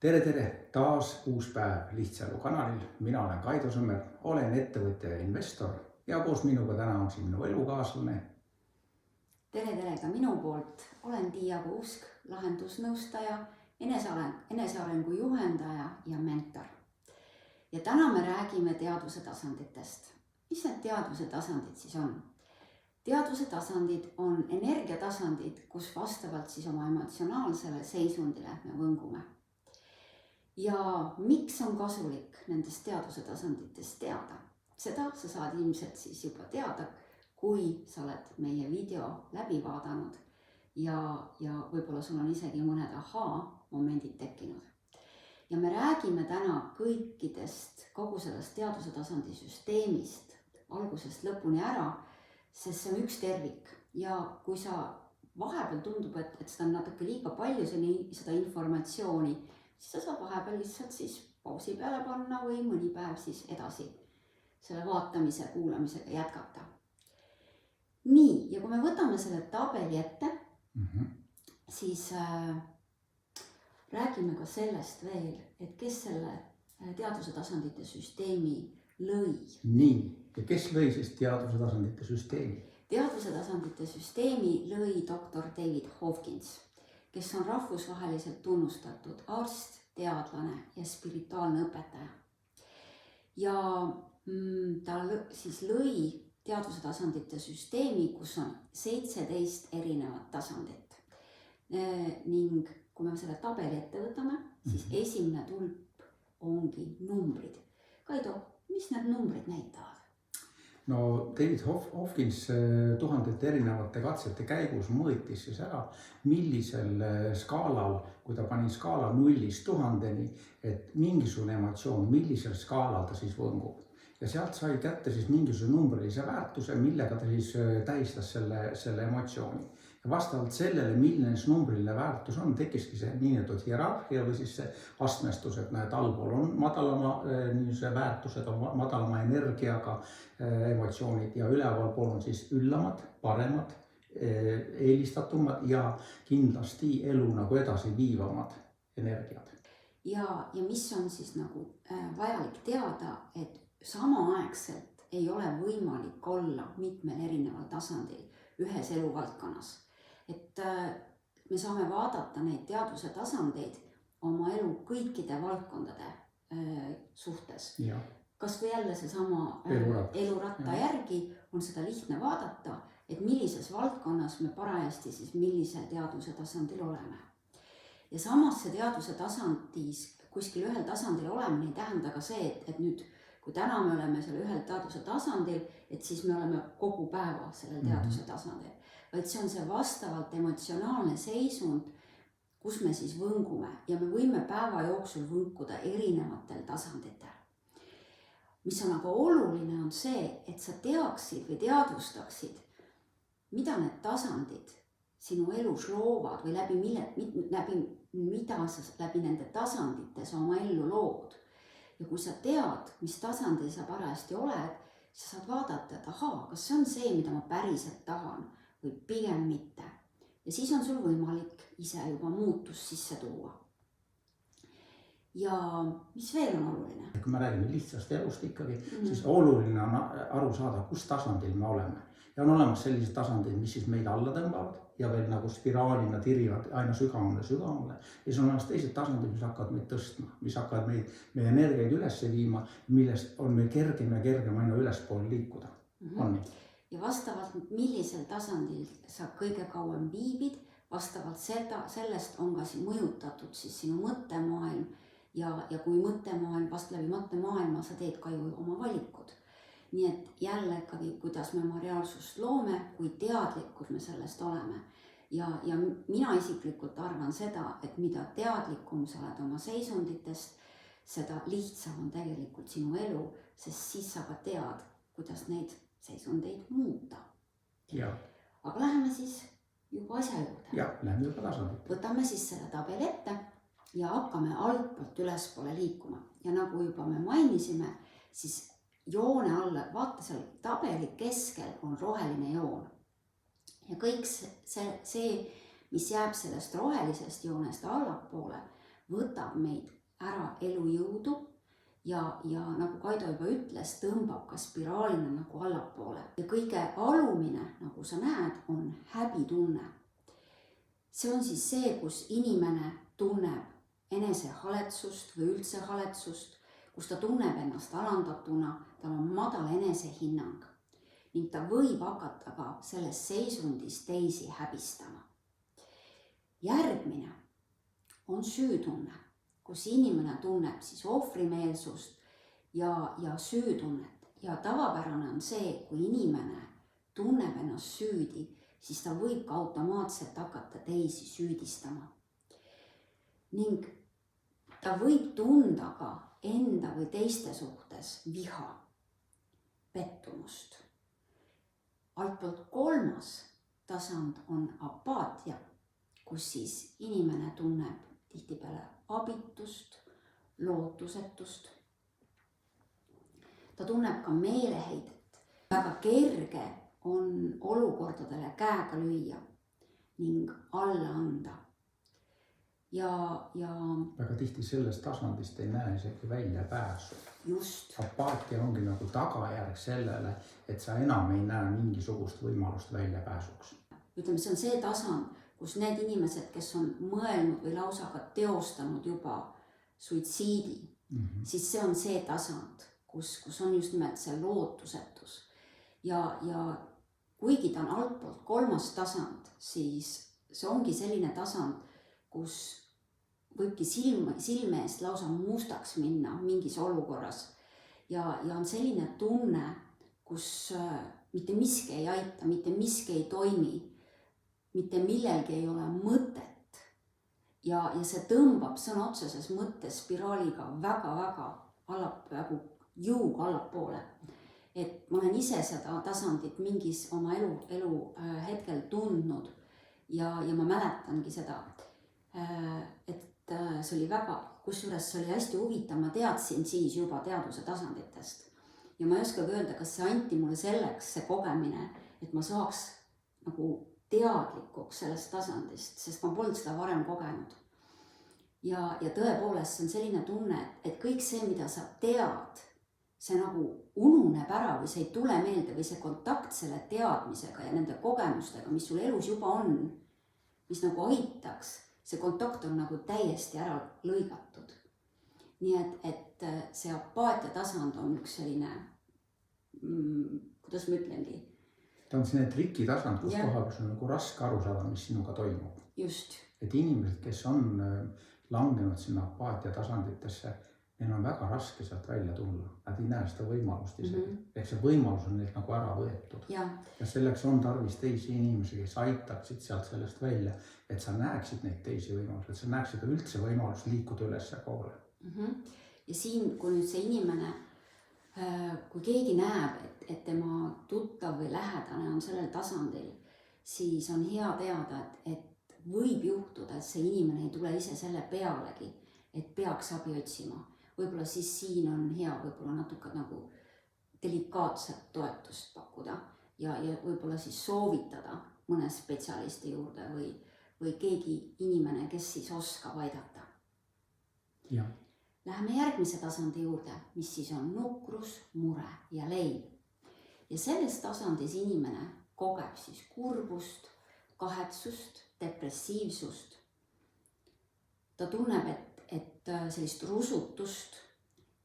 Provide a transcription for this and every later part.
Tere! Taas uus päev Lihtsaelu kanalil. Mina olen Kaido Sõmmer, olen ettevõtja ja investor ja koos minuga täna on siin minu elukaaslane. Tere ka minu poolt. Olen Tiia Kuusk, lahendusnõustaja, enesearengu juhendaja ja mentor. Ja täna me räägime teadvuse tasanditest. Mis need teadvuse tasandid siis on? Teadvuse tasandid on energiatasandid, kus vastavalt siis oma emotsionaalsele seisundile me võngume. Ja miks on kasulik nendest teadvuse tasanditest teada? Seda sa saad ilmselt siis juba teada, kui sa oled meie video läbi vaadanud ja võib-olla sul on isegi mõned momendid tekkinud. Ja me räägime täna kõikidest, kogu sellest teadvuse tasandi süsteemist algusest lõpuni ära, sest see on üks tervik. Ja kui sa vahepeal tundub, et seda on natuke liiga palju seda informatsiooni, siis sa saad vahepeal lihtsalt siis pausi peale panna või mõni päev siis edasi selle vaatamise, kuulamisega jätkata. Nii, ja kui me võtame selle tabeli ette, siis räägime ka sellest veel, et kes selle teadvuse tasandite süsteemi lõi. Nii, ja kes lõi siis teadvuse tasandite süsteemi? Teadvuse tasandite süsteemi lõi doktor David Hawkins, kes on rahvusvaheliselt tunnustatud arst, teadlane ja spirituaalne õpetaja. Ja ta siis lõi teadvuse tasandite süsteemi, kus on 17 erinevat tasandit. Ning kui me selle tabeli ette võtame, siis esimene tulp ongi numbrid. Kaido, mis need numbrid näitavad? No David Hawkins tuhandete erinevate katsete käigus mõõtis siis ära, millisel skaalal, kui ta pani skaala 0-1000, et mingisugune emotsioon, millisel skaalal ta siis võngub. Ja sealt sai kätte siis mingisuguse numbrilise väärtuse, millega ta siis tähistas selle emotsiooni. Ja vastavalt sellele, milline numbriline väärtus on, tekkiski see niinimetatud hierarhia või siis see astmestus, et näed, allpool on madalama väärtused, on madalama energiaga emotsioonid ja ülevalpool on siis üllamad, paremad, eelistatumad ja kindlasti elu nagu edasi viivamad energiad. Ja mis on siis nagu vajalik teada, et samaaegselt ei ole võimalik olla mitmel erineval tasandil ühes eluvaldkonnas. Et me saame vaadata neid teadvuse tasandeid oma elu kõikide valdkondade suhtes. Ja. Kas või jälle seesama eluratta järgi on seda lihtne vaadata, et millises valdkonnas me parajasti siis millisel teadvuse tasandil oleme. Ja samas see teadvuse tasandis, kuskil ühel tasandil olemine ei tähenda ka see, et nüüd kui täna me oleme selle ühel teadvuse tasandil, et siis me oleme kogu päeva sellel teadvuse tasandil. Vaid see on see vastavalt emotsionaalne seisund, kus me siis võngume ja me võime päeva jooksul võnkuda erinevatel tasanditel. Mis on aga oluline on see, et sa teaksid või teadvustaksid, mida need tasandid sinu elus loovad või läbi mida sa läbi nende tasandite sa oma ellu lood. Ja kui sa tead, mis tasandil sa parajasti oled, sa saad vaadata, et kas see on see, mida ma päriselt tahan või pigem mitte. Ja siis on sul võimalik ise juba muutus sisse tuua. Ja mis veel on oluline? Kui me räägime lihtsast elust ikkagi, siis oluline on aru saada, kus tasandil me oleme. Ja on olemas sellised tasandid, mis siis meid alla tõmbavad ja veel nagu spiraalina tirivad aina sügavamale. Ja siis on olemas teised tasandid, mis hakkavad meid tõstma, mis hakkavad meie energiaid üles viima, millest on meil kergem ja kergem aina ülespool liikuda. Ja vastavalt millisel tasandil sa kõige kauem viibid, vastavalt sellest on ka mõjutatud siis sinu mõttemaailm ja kui läbi mõttemaailma sa teed ka ju oma valikud. Nii et jälle ikkagi, kuidas me oma reaalsust loome, kui teadlikud me sellest oleme. Ja mina isiklikult arvan seda, et mida teadlikum sa oled oma seisunditest, seda lihtsam on tegelikult sinu elu, sest siis sa ka tead, kuidas neid seisundeid muuta. Ja. Aga läheme siis juba asja juurde. Ja, läheme juba tasandit. Võtame siis selle tabeli ette ja hakkame altpoolt ülespoole liikuma. Ja nagu juba me mainisime, siis joone alla, vaata seal tabeli keskel on roheline joon. Ja kõik see, mis jääb sellest rohelisest joonest allapoole, võtab meid ära elujõudu ja nagu Kaido juba ütles, tõmbab ka spiraalina nagu allapoole. Ja kõige alumine, nagu sa näed, on häbitunne. See on siis see, kus inimene tunneb enesehaletsust või üldse haletsust, kus ta tunneb ennast alandatuna, tal on madal enesehinnang ning ta võib hakata ka selles seisundis teisi häbistama. Järgmine on süütunne, kus inimene tunneb siis ohvrimeelsust ja süütunnet. Ja tavapärane on see, kui inimene tunneb ennast süüdi, siis ta võib ka automaatselt hakata teisi süüdistama. Ning ta võib tunda ka enda või teiste suhtes viha, pettumust. Altpoolt 3. tasand on apaatia, kus siis inimene tunneb tihtipeale abitust, lootusetust. Ta tunneb ka meeleheidet. Väga kerge on olukordadele käega lüüa ning alla anda. Ja väga tihti sellest tasandist ei näe isegi väljapääsu. Just. Apaatia ongi nagu tagajärg sellele, et sa enam ei näe mingisugust võimalust väljapääsuks. Ütleme, see on see tasand, kus need inimesed, kes on mõelnud või lausa ka teostanud juba suitsiidi, siis see on see tasand, kus on just nimelt see lootusetus. Ja kuigi ta on altpoolt 3. tasand, siis see ongi selline tasand, kus võibki silme eest lausa mustaks minna mingis olukorras. Ja on selline tunne, kus mitte miski ei aita, mitte miski ei toimi, mitte millelgi ei ole mõtet. Ja see tõmbab sõna otseses mõttes spiraaliga väga-väga jõuga allapoole. Et ma olen ise seda tasandit mingis oma elu hetkel tundnud ja ma mäletangi seda, et see oli väga, kusjuures see oli hästi huvitav, ma teadsin siis juba teaduse tasanditest. Ja ma ei oskagi öelda, kas see anti mulle selleks, see kogemine, et ma saaks nagu teadlikuks sellest tasandist, sest ma polnud seda varem kogenud. Ja tõepoolest see on selline tunne, et kõik see, mida sa tead, see nagu ununeb ära või see ei tule meelde või see kontakt selle teadmisega ja nende kogemustega, mis sul elus juba on, mis nagu aitaks, see kontakt on nagu täiesti ära lõigatud. Nii et see apaatia tasand on üks selline, kuidas ma ütlengi? Ta on selline trikitasand, kus kohagas on nagu raske aru saada, mis sinuga toimub. Just. Et inimesed, kes on langenud sinna apaatia tasanditesse, neil on väga raske sealt välja tulla. Nad ei näe seda võimalust isegi. Ehk see võimalus on neilt nagu ära võetud. Ja selleks on tarvis teisi inimesi, kes aitaksid sealt sellest välja, et sa näeksid neid teisi võimalusi, et sa näeksid üldse võimalust liikuda ülesse poole. Ja siin, kui nüüd see inimene, kui keegi näeb, et tema tuttav või lähedane on sellel tasandil, siis on hea teada, et võib juhtuda, et see inimene ei tule ise selle pealegi, et peaks abi otsima. Võib-olla siis siin on hea võib-olla natuke nagu delikaatset toetust pakkuda ja võib-olla siis soovitada mõne spetsialisti juurde või keegi inimene, kes siis oskab aidata. Ja. Läheme järgmise tasandi juurde, mis siis on nukrus, mure ja leib. Ja selles tasandis inimene kogeb siis kurbust, kahetsust, depressiivsust. Ta tunneb, et sellist rusutust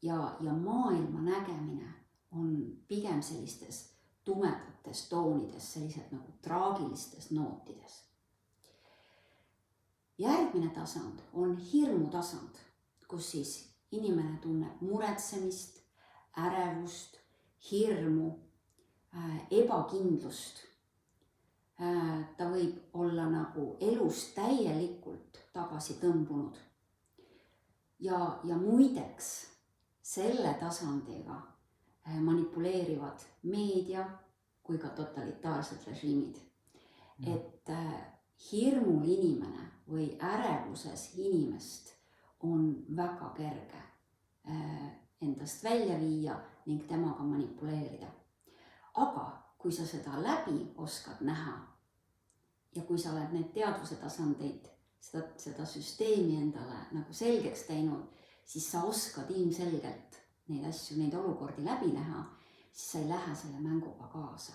ja maailma nägemine on pigem sellistes tumedates toonides, sellised nagu traagilistes nootides. Järgmine tasand on hirmu tasand, kus siis inimene tunneb muretsemist, ärevust, hirmu, ebakindlust. Ta võib olla nagu elus täielikult tagasi tõmbunud. Ja muideks selle tasandiga manipuleerivad meedia kui ka totalitaarsed režiimid. Et hirmul inimene või ärevuses inimest on väga kerge endast välja viia ning temaga manipuleerida. Aga kui sa seda läbi oskad näha ja kui sa oled need teadvuse tasandeid seda süsteemi endale nagu selgeks teinud, siis sa oskad ilmselgelt neid asju, neid olukordi läbi näha, siis sa ei lähe selle mänguga kaasa.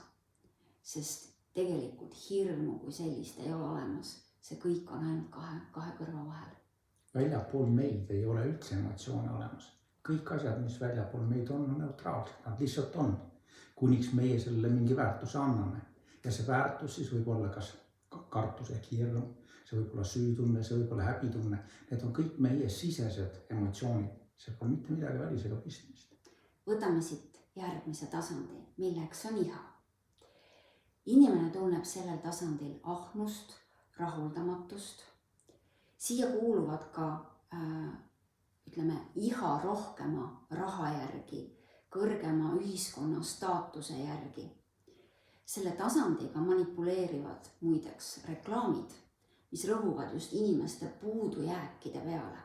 Sest tegelikult hirmu kui sellist ei ole olemas. See kõik on ainult kahe kõrva vahel. Väljapool meid ei ole üldse emotsioone olemas. Kõik asjad, mis väljapool meid on neutraalsed. Nad lihtsalt on. Kuniks meie sellele mingi väärtuse anname. Ja see väärtus siis võib olla kas kartus ehk hirm, see võib olla süütunne, see võib olla häbitunne. Need on kõik meie sisesed emotsioonid. See pole mitte midagi välisega pistmist. Võtame siit järgmise tasandi, milleks on iha. Inimene tunneb sellel tasandil ahnust, rahuldamatust. Siia kuuluvad ka iha rohkema raha järgi, kõrgema ühiskonna staatuse järgi. Selle tasandiga manipuleerivad muideks reklaamid, mis rõhuvad just inimeste puudujääkide peale.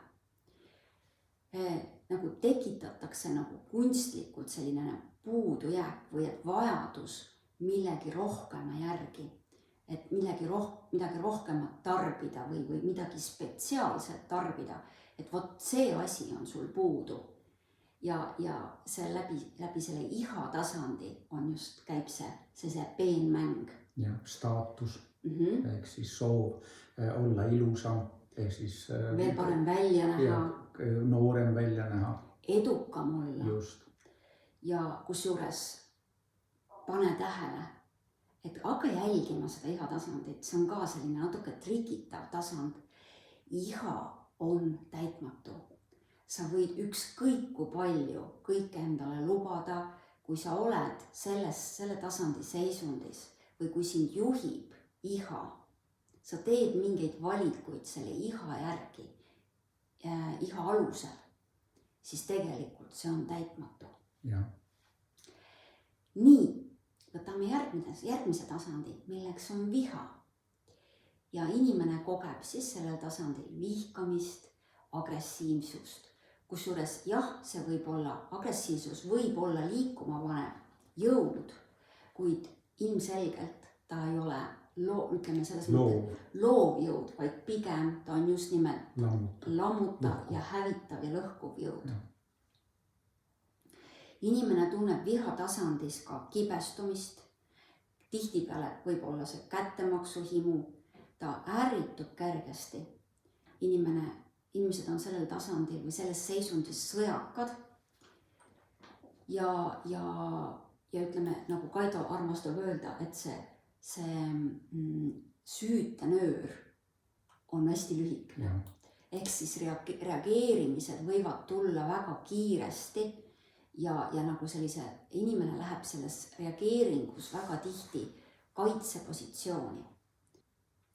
Nagu tekitatakse nagu kunstlikult selline puudujääk või et vajadus millegi rohkema järgi, et midagi rohkemat tarbida või midagi spetsiaalset tarbida, et vot see asi on sul puudu. Ja see läbi selle iha tasandi on just, käib see peenmäng. Ja staatus, ehk siis soov olla ilusam, ehk siis veel parem välja näha. Noorem välja näha. Edukam olla. Just. Ja kusjuures pane tähele, et hakka jälgima seda iha tasandit, see on ka selline natuke trikitav tasand. Iha on täitmatu. Sa võid ükskõik kui palju kõike endale lubada, kui sa oled selle tasandi seisundis või kui sind juhib iha. Sa teed mingeid valikuid selle iha järgi, iha alusel, siis tegelikult see on täitmatu. Ja. Nii, võtame järgmise tasandi, milleks on viha. Ja inimene kogeb siis sellel tasandil vihkamist, agressiivsust. Kusjuures jah, see võib olla, agressiivsus võib olla liikuma panev jõud, kuid ilmselgelt ta ei ole loovjõud, vaid pigem ta on just nimelt lammutav ja hävitav ja lõhkuv jõud. Ja. Inimene tunneb viha tasandis ka kibestumist, tihtipeale võib olla see kättemaksuhimu, ta ärritub kergesti. Inimesed on sellel tasandil või selles seisundis sõjakad ja ütleme, nagu Kaido armastab öelda, et see süütenöör on hästi lühike. Ehk siis reageerimised võivad tulla väga kiiresti ja nagu inimene läheb selles reageeringus väga tihti kaitsepositsiooni.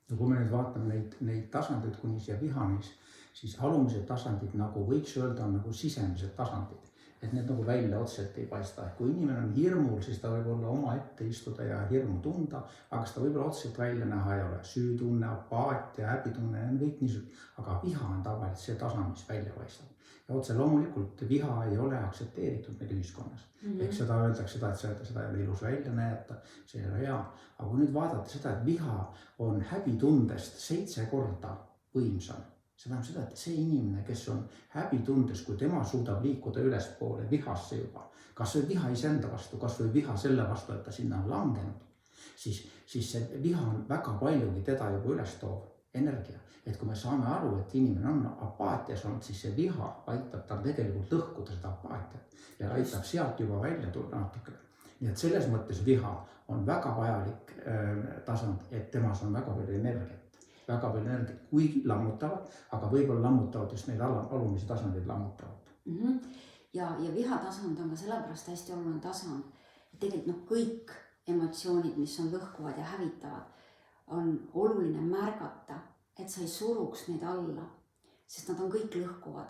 Ja kui me nüüd vaatame neid tasandid kuni siia vihanis, siis alumised tasandid nagu võiks öelda on nagu sisemised tasandid. Et need nagu välja otseselt ei paista. Kui inimene on hirmul, siis ta võib olla oma ette istuda ja hirmu tunda, aga seda võib-olla otseselt välja näha ei ole. Süütunne, apaatia, häbitunne on kõik niisugune, aga viha on tavaliselt see tasand, mis välja paistab. Ja otse loomulikult viha ei ole aktsepteeritud meil ühiskonnas. Ehk seda öeldakse seda, et seda ei ole ilus välja näeta, see ei ole hea. Aga kui nüüd vaadata seda, et viha on häbitundest 7 korda võimsam, see tähendab seda, et see inimene, kes on häbitundes, kui tema suudab liikuda ülespoole vihasse juba, kas või viha iseenda vastu, kas või viha selle vastu, et ta sinna on langenud, siis see viha on väga paljugi teda juba üles toov energia. Et kui me saame aru, et inimene on apaatias olnud, siis see viha aitab tal tegelikult lõhkuda seda apaatiat ja aitab sealt juba välja tulla natuke. Nii et selles mõttes viha on väga vajalik tasand, et temas on väga palju energiat. Väga palju energiat, kui lammutavad, aga võib-olla lammutavad just neid alumisi tasandid lammutavad. Ja viha tasand on ka sellepärast hästi oluline tasand, et tegelikult kõik emotsioonid, mis on lõhkuvad ja hävitavad, on oluline märgata, et sa ei suruks neid alla, sest nad on kõik lõhkuvad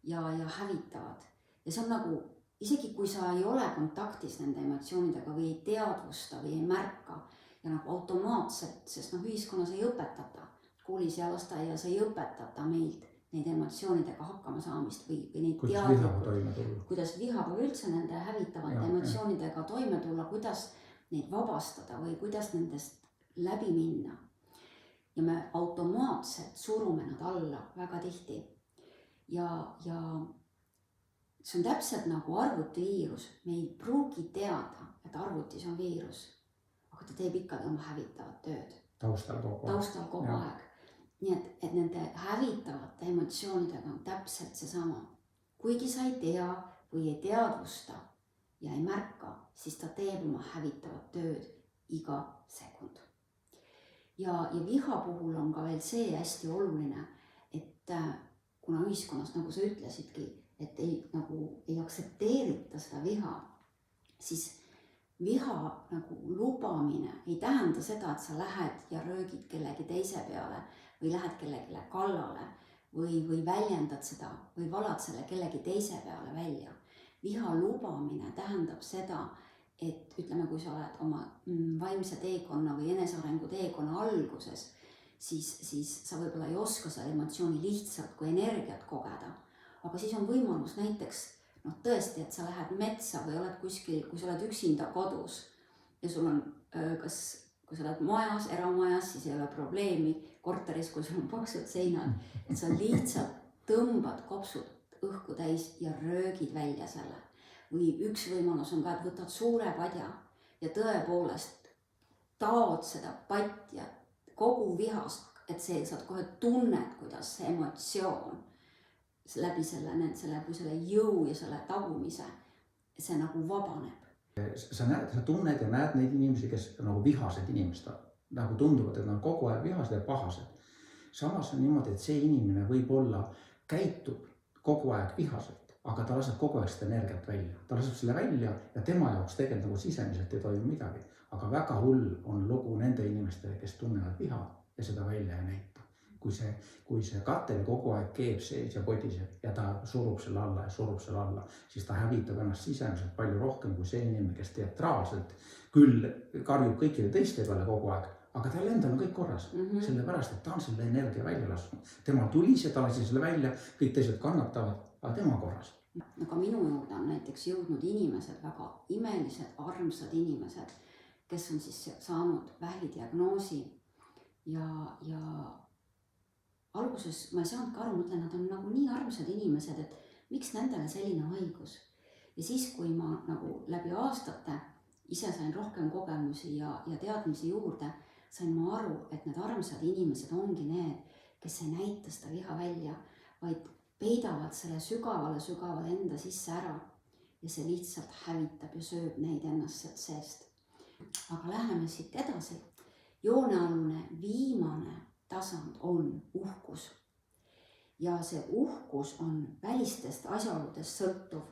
ja hävitavad. Ja see on nagu, isegi kui sa ei ole kontaktis nende emotsioonidega või ei teadvusta või ei märka ja nagu automaatselt, sest ühiskonnas ei õpetata, koolis ja lasteaias ei õpetata meilt neid emotsioonidega hakkama saamist või neid teadlikult, kuidas vihaga üldse nende hävitavate emotsioonidega toime tulla, kuidas neid vabastada või kuidas nendest läbi minna. ja me automaatselt surume nad alla väga tihti. Ja see on täpselt nagu arvutiviirus. Me ei pruugi teada, et arvutis on viirus, aga ta teeb ikkagi oma hävitavat tööd. Taustal kogu aeg. Nii et nende hävitavate emotsioonidega on täpselt seesama. Kuigi sa ei tea või ei teadvusta ja ei märka, siis ta teeb oma hävitavat tööd iga sekund. Ja viha puhul on ka veel see hästi oluline, et kuna ühiskonnas, nagu sa ütlesidki, et ei aksepteerita seda viha, siis viha nagu lubamine ei tähenda seda, et sa lähed ja röögid kellegi teise peale või lähed kellelegi kallale või väljendad seda või valad selle kellegi teise peale välja. Viha lubamine tähendab seda, et ütleme, kui sa oled oma vaimse teekonna või enesearengu teekonna alguses, siis sa võib-olla ei oska seda emotsiooni lihtsalt kui energiat kogeda. Aga siis on võimalus näiteks tõesti, et sa lähed metsa või oled kuskil, kui sa oled üksinda kodus ja sul on kui sa oled majas, eramajas, siis ei ole probleemi, korteris, kui sul on paksud seinad, et sa lihtsalt tõmbad kopsud õhku täis ja röögid välja selle. Või üks võimalus on ka, et võtad suure padja ja tõepoolest taod seda patja kogu vihast, et sa kohe tunned, kuidas see emotsioon läbi selle jõu ja selle tagumise, see nagu vabaneb. Sa tunned ja näed neid inimesi, kes nagu vihased inimesed, nagu tunduvad, et nad kogu aeg vihased ja pahased. Samas on niimoodi, et see inimene võib-olla käitub kogu aeg vihaselt, aga ta laseb kogu aeg seda energiat välja. Ta laseb selle välja ja tema jaoks tegelikult nagu sisemiselt ei toimu midagi. Aga väga hull on lugu nende inimestele, kes tunnevad viha ja seda välja ei näita. Kui see katel kogu aeg keeb sees ja podiseb ja ta surub selle alla ja surub selle alla, siis ta hävitab ennast sisemiselt palju rohkem kui see inimene, kes teatraalselt küll karjub kõikide teiste peale kogu aeg, aga tal endal on kõik korras, sellepärast, et ta on selle energia välja lasknud. Tema tuli see, ta lasi selle välja, kõik teised kannatavad, aga tema korras. Aga minu juurde on näiteks jõudnud inimesed, väga imelised, armsad inimesed, kes on siis saanud vähidiagnoosi ja alguses ma ei saanudki aru, mõtlen, nad on nagu nii armsad inimesed, et miks nendele selline haigus. Ja siis, kui ma nagu läbi aastate ise sain rohkem kogemusi ja teadmisi juurde, sain ma aru, et need armsad inimesed ongi need, kes ei näita seda viha välja, vaid peidavad selle sügavale enda sisse ära ja see lihtsalt hävitab ja sööb neid ennast sealt seest. Aga läheme siit edasi. Joonealune viimane tasand on uhkus. Ja see uhkus on välistest asjaoludest sõltuv.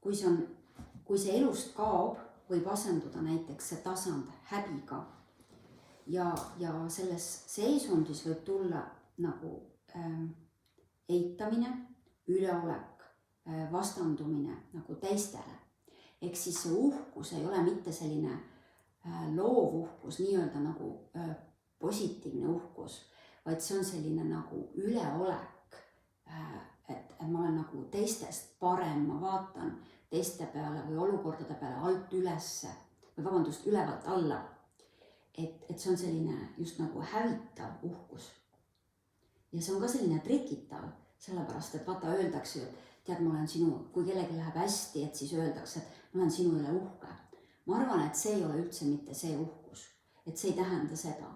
Kui see elust kaob, võib asenduda näiteks see tasand häbiga. Ja selles seisundis võib tulla nagu eitamine, üleolek, vastandumine nagu teistele. Ehk siis see uhkus ei ole mitte selline loov uhkus, nii-öelda nagu positiivne uhkus, vaid see on selline nagu üleolek, et ma olen nagu teistest parem, ma vaatan teiste peale või olukordade peale alt ülesse, või vabandust, ülevalt alla. Et see on selline just nagu hävitav uhkus. Ja see on ka selline trikitav, sellepärast, et vaata öeldakse, et tead, ma olen kui kellegi läheb hästi, et siis öeldakse, et ma olen sinu üle uhke. Ma arvan, et see ei ole üldse mitte see uhkus, et see ei tähenda seda,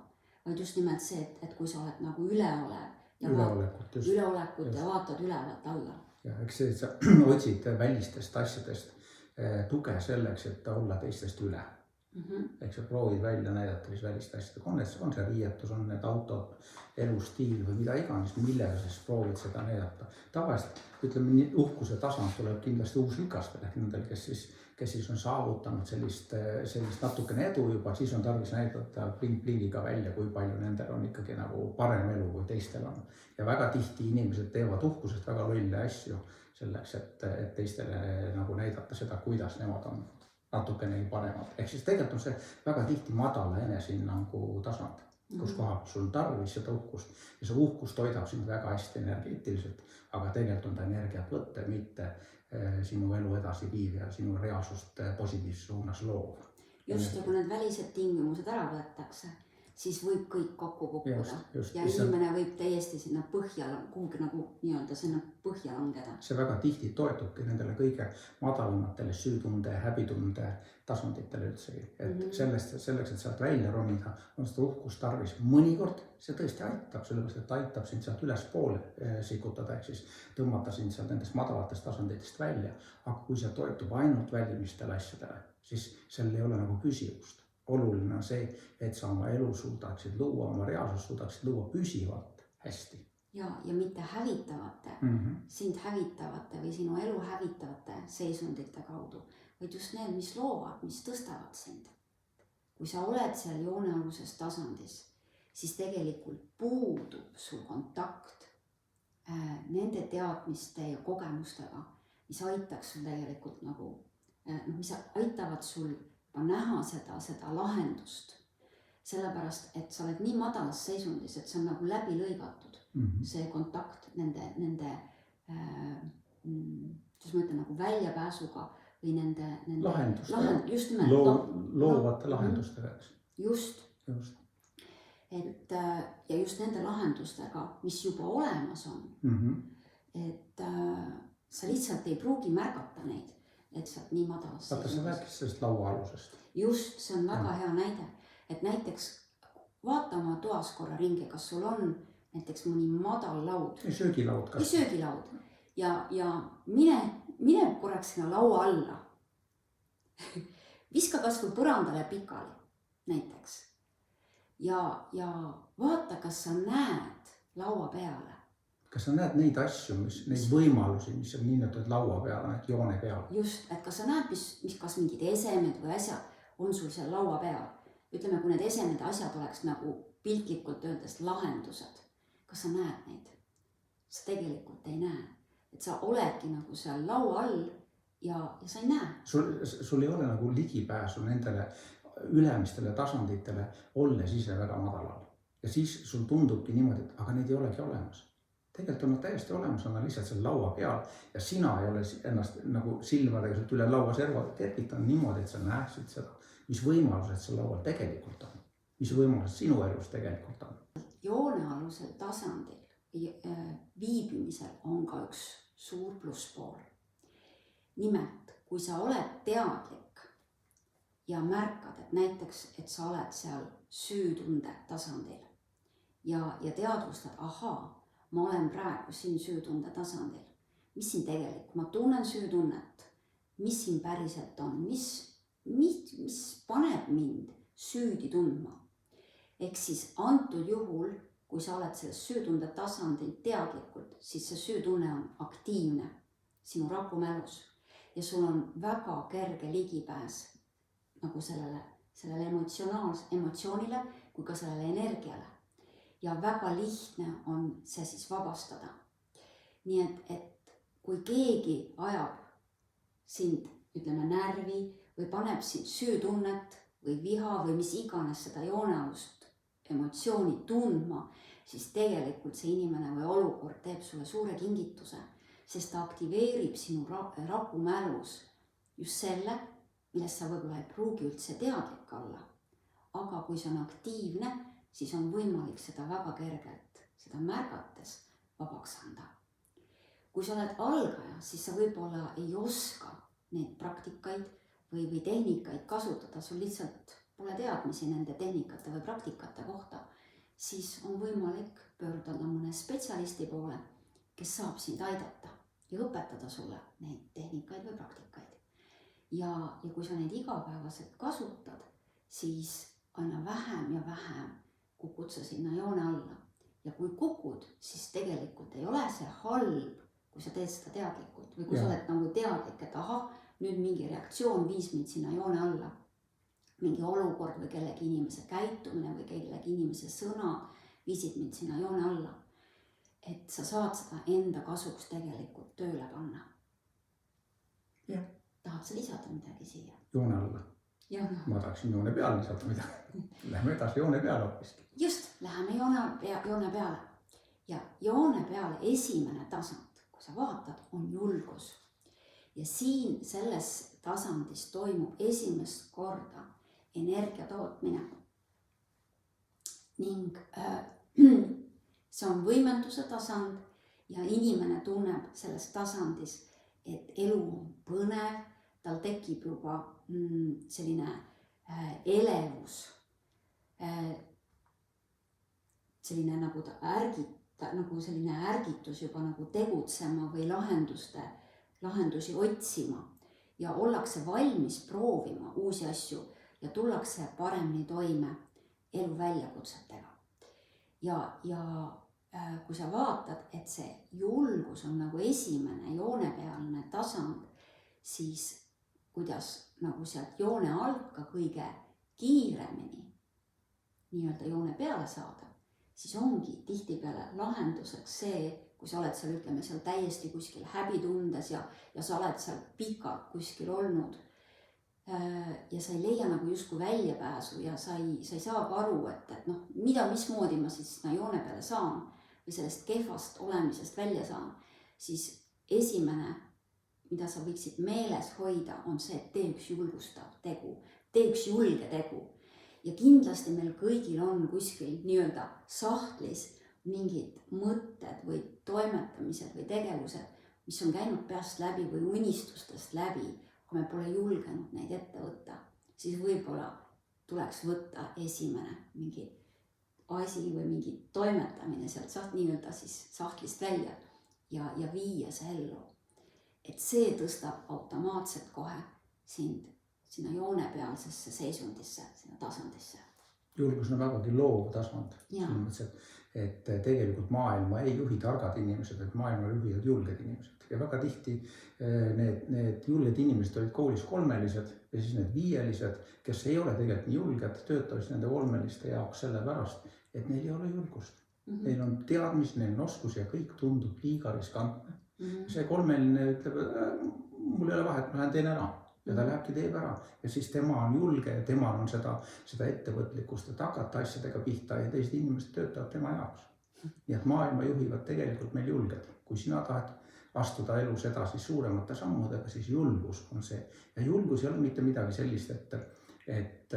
vaid just nimelt see, et kui sa oled nagu üleolekut ja vaatad ülevalt alla. Ja eks see, et sa otsid välistest asjadest tuge selleks, et olla teistest üle. Eks sa proovid välja näidata välist asjadega, on see riietus, on need autod, elustiil või mida iganes, millega siis proovid seda näidata. Tavaliselt, ütleme, uhkuse tasand tuleb kindlasti uuslikastel ehk nendel, kes siis on saavutanud sellist natukene edu juba, siis on tarvis näidata pling-plingiga välja, kui palju nendel on ikkagi nagu parem elu, kui teistel on. Ja väga tihti inimesed teevad uhkusest väga lolle asju selleks, et teistele nagu näidata seda, kuidas nemad on natukene paremad. Ehk siis tegelikult on see väga tihti madala enesehinnangu tasand, kus kohal sul on tarvis seda uhkust ja see uhkus toidab sind väga hästi energeetiliselt, aga tegelikult on ta energiat võtta, mitte sinu elu edasi viiv ja sinu reaalsust positiivses suunas loov. Just, ja kui need välised tingimused ära võetakse, siis võib kõik kokku kukkuda. Just. Ja inimene võib täiesti sinna põhja, kuhugi nagu nii-öelda sinna põhja langeda. See väga tihti toetubki nendele kõige madalamatele süütunde, häbitunde tasanditele üldsegi. Et selleks, et sealt välja ronida, on seda uhkust tarvis. Mõnikord see tõesti aitab, sellepärast, et aitab sind sealt ülespoole sikutada, ehk siis tõmmata sind sealt nendest madalatest tasanditest välja. Aga kui see toetub ainult välimistele asjadele, siis seal ei ole nagu püsivust. Oluline on see, et sa oma elu suudaksid luua, oma reaalsust suudaksid luua püsivalt hästi. Ja mitte hävitavate, sind hävitavate või sinu elu hävitavate seisundite kaudu, vaid just need, mis loovad, mis tõstavad sind. Kui sa oled seal joonealuses tasandis, siis tegelikult puudub sul kontakt nende teadmiste ja kogemustega, mis aitaks sul tegelikult nagu, mis aitavad sul näha seda lahendust. Sellepärast, et sa oled nii madalas seisundis, et see on nagu läbi lõigatud. See kontakt nende kuidas ma ütlen, nagu väljapääsuga või nende just nimelt loovate lahendustega. Just. Ja just nende lahendustega, mis juba olemas on. Et sa lihtsalt ei pruugi märgata neid. Et sealt nii madalas vaata, sa rääkis sellest lauaalusest. Just, see on väga hea näide. Et näiteks vaata oma toas korra ringi, kas sul on näiteks mõni madal laud. Söögilaud. Söögilaud. Ja mine korraks sinna laua alla. Viska kas või põrandale pikali näiteks. Ja vaata, kas sa näed laua peale. Kas sa näed neid asju, neid võimalusi, mis on niinimetatud laua peal, need joone peal? Just, et kas sa näed, mis kas mingid esemed või asjad on sul seal laua peal. Ütleme, kui need esemed asjad oleks nagu piltlikult öeldes lahendused. Kas sa näed neid? Sa tegelikult ei näe. Et sa oledki nagu seal laua all ja sa ei näe. Sul ei ole nagu ligipääsu nendele ülemistele tasanditele, olles ise väga madalal. Ja siis sul tundubki niimoodi, et aga neid ei olegi olemas. Tegelikult on nad täiesti olemas, on nad lihtsalt seal laua peal ja sina ei ole ennast nagu silmadega sealt üle laua serva tervitan niimoodi, et sa näeksid seda, mis võimalused seal laual tegelikult on, mis võimalused sinu elus tegelikult on. Joonealusel tasandil viibimisel on ka üks suur plusspool. Nimelt, kui sa oled teadlik ja märkad, et näiteks, et sa oled seal süütunde tasandil ja teadvustad, ahaa, ma olen praegu siin süütunde tasandil. Mis siin tegelikult? Ma tunnen süütunnet. Mis siin päriselt on? Mis paneb mind süüdi tundma? Ehk siis antud juhul, kui sa oled selles süütunde tasandil teadlikult, siis see süütunne on aktiivne sinu rakumälus. Ja sul on väga kerge ligipääs nagu sellele emotsioonile kui ka sellele energiale. Ja väga lihtne on see siis vabastada. Nii et kui keegi ajab sind, ütleme, närvi või paneb sind süütunnet või viha või mis iganes seda joonealust emotsiooni tundma, siis tegelikult see inimene või olukord teeb sulle suure kingituse, sest ta aktiveerib sinu rakumälus just selle, millest sa võib-olla ei pruugi üldse teadlik olla. Aga kui see on aktiivne, siis on võimalik seda väga kergelt, seda märgates vabaks anda. Kui sa oled algaja, siis sa võib-olla ei oska neid praktikaid või tehnikaid kasutada, sul lihtsalt pole teadmisi nende tehnikate või praktikate kohta, siis on võimalik pöörduda mõne spetsialisti poole, kes saab sind aidata ja õpetada sulle neid tehnikaid või praktikaid. Ja kui sa neid igapäevaselt kasutad, siis aina vähem ja vähem kukud sa sinna joone alla. Ja kui kukud, siis tegelikult ei ole see halb, kui sa teed seda teadlikult. Või kui sa oled nagu teadlik, et ahah, nüüd mingi reaktsioon viis mind sinna joone alla. Mingi olukord või kellegi inimese käitumine või kellegi inimese sõna viisid mind sinna joone alla. Et sa saad seda enda kasuks tegelikult tööle panna. Ja. Tahad sa lisada midagi siia? Joone alla. Ma tahaksin joone peale lisada midagi. Lähme edasi joone peale hoopiski. Just, läheme joone peale. Ja joone peale esimene tasand, kui sa vaatad, on julgus. Ja siin selles tasandis toimub esimest korda energia tootmine. ning see on võimenduse tasand ja inimene tunneb selles tasandis, et elu on põnev, tal tekib juba selline elevus, selline nagu nagu selline ärgitus juba nagu tegutsema või lahendusi otsima ja ollakse valmis proovima uusi asju ja tullakse paremini toime elu väljakutsetega. Ja kui sa vaatad, et see julgus on nagu esimene joonepealne tasand, siis kuidas nagu sealt joone alt ka kõige kiiremini nii-öelda joone peale saada, siis ongi tihtipeale lahenduseks see, kui sa oled seal, ütleme, seal täiesti kuskil häbitundes ja sa oled seal pikalt kuskil olnud ja sa ei leia nagu justkui väljapääsu ja sa ei saagi aru, et noh, mismoodi ma siis joone peale saan või sellest kehvast olemisest välja saan, siis esimene, mida sa võiksid meeles hoida, on see, et tee üks julgustav tegu, tee üks julge tegu. Ja kindlasti meil kõigil on kuskil nii-öelda sahtlis mingid mõtted või toimetamised või tegevused, mis on käinud peast läbi või unistustest läbi, kui me pole julgenud neid ette võtta, siis võib-olla tuleks võtta esimene mingi asi või mingi toimetamine sealt nii-öelda siis sahtlist välja ja viia see ellu. Et see tõstab automaatselt kohe sind sinna joonepealsesse seisundisse, sinna tasandisse. Julgus on vägagi loov tasand. Et tegelikult maailma ei juhi targad inimesed, et maailma juhivad julged inimesed. Ja väga tihti need julged inimesed olid koolis kolmelised ja siis need viielised, kes ei ole tegelikult nii julged, töötavad nende kolmeliste jaoks sellepärast, et neil ei ole julgust. Neil on teadmis, neil on oskus ja kõik tundub liiga riskantne. See kolmeline ütleb, mul ei ole vahet, ma lähen teen ära. Ja ta lähebki teeb ära ja siis tema on julge ja temal on seda ettevõtlikkust, et hakata asjadega pihta ja teised inimesed töötavad tema jaoks. Nii et maailma juhivad tegelikult meil julged. Kui sina tahad astuda elus edasi suuremate sammudega, siis julgus on see. Ja julgus ei ole mitte midagi sellist, et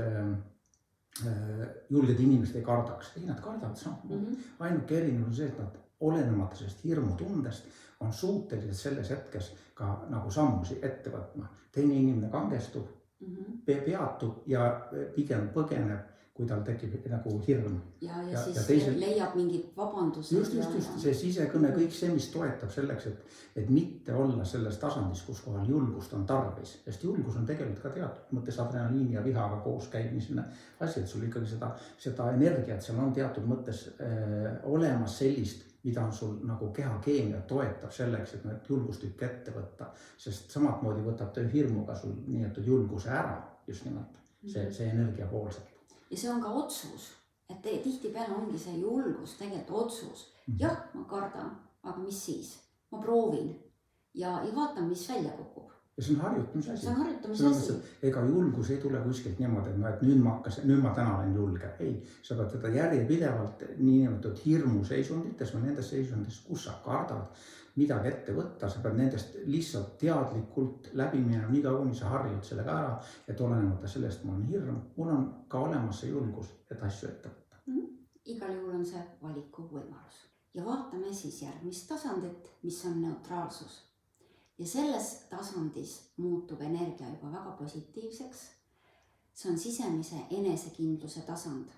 julged inimesed ei kardaks. Ei, nad kardavad sammu. Ainuke erinevus on see, et nad olenemata sellest hirmutundest on suutelised selles hetkes ka nagu sammusi ette võtma. Teine inimene kangestub, peatub ja pigem põgeneb, kui tal tekib nagu hirm. Ja siis leiab mingid vabandused. Just. See sisekõne, kõik see, mis toetab selleks, et mitte olla selles tasandis, kus kohal julgust on tarvis. Sest julgus on tegelikult ka teatud mõttes adrenaliini ja vihaga koos käimisena asi, et sul ikkagi seda energiat seal on teatud mõttes olemas sellist, mida on sul nagu kehakeemia toetab selleks, et need julgustükki ette võtta. Sest samad moodi võtab töö hirmuga sul nii-öelda julguse ära just nimelt see energia poolselt. Ja see on ka otsus, et tihtipeale ongi see julgus tegelikult otsus. Jah, ma kardan, aga mis siis? Ma proovin ja vaatan, mis välja kukub. Ja see on harjutamise asi. See on harjutamise asi. Ega julgus ei tule kuskilt niimoodi, et nüüd ma täna olen julge. Ei, sa pead teda järjepidevalt niinimetatud hirmuseisundites või nendes seisundis, kus sa kardad midagi ette võtta, sa pead nendest lihtsalt teadlikult läbi minema, nii kaua, kuni sa harjud sellega ära, et olenemata sellest mul on hirm, mul on ka olemas see julgus, et asju ette võtta. Igal juhul on see valiku võimalus. Ja vaatame siis järgmist tasandit, mis on neutraalsus. Ja selles tasandis muutub energia juba väga positiivseks. See on sisemise enesekindluse tasand.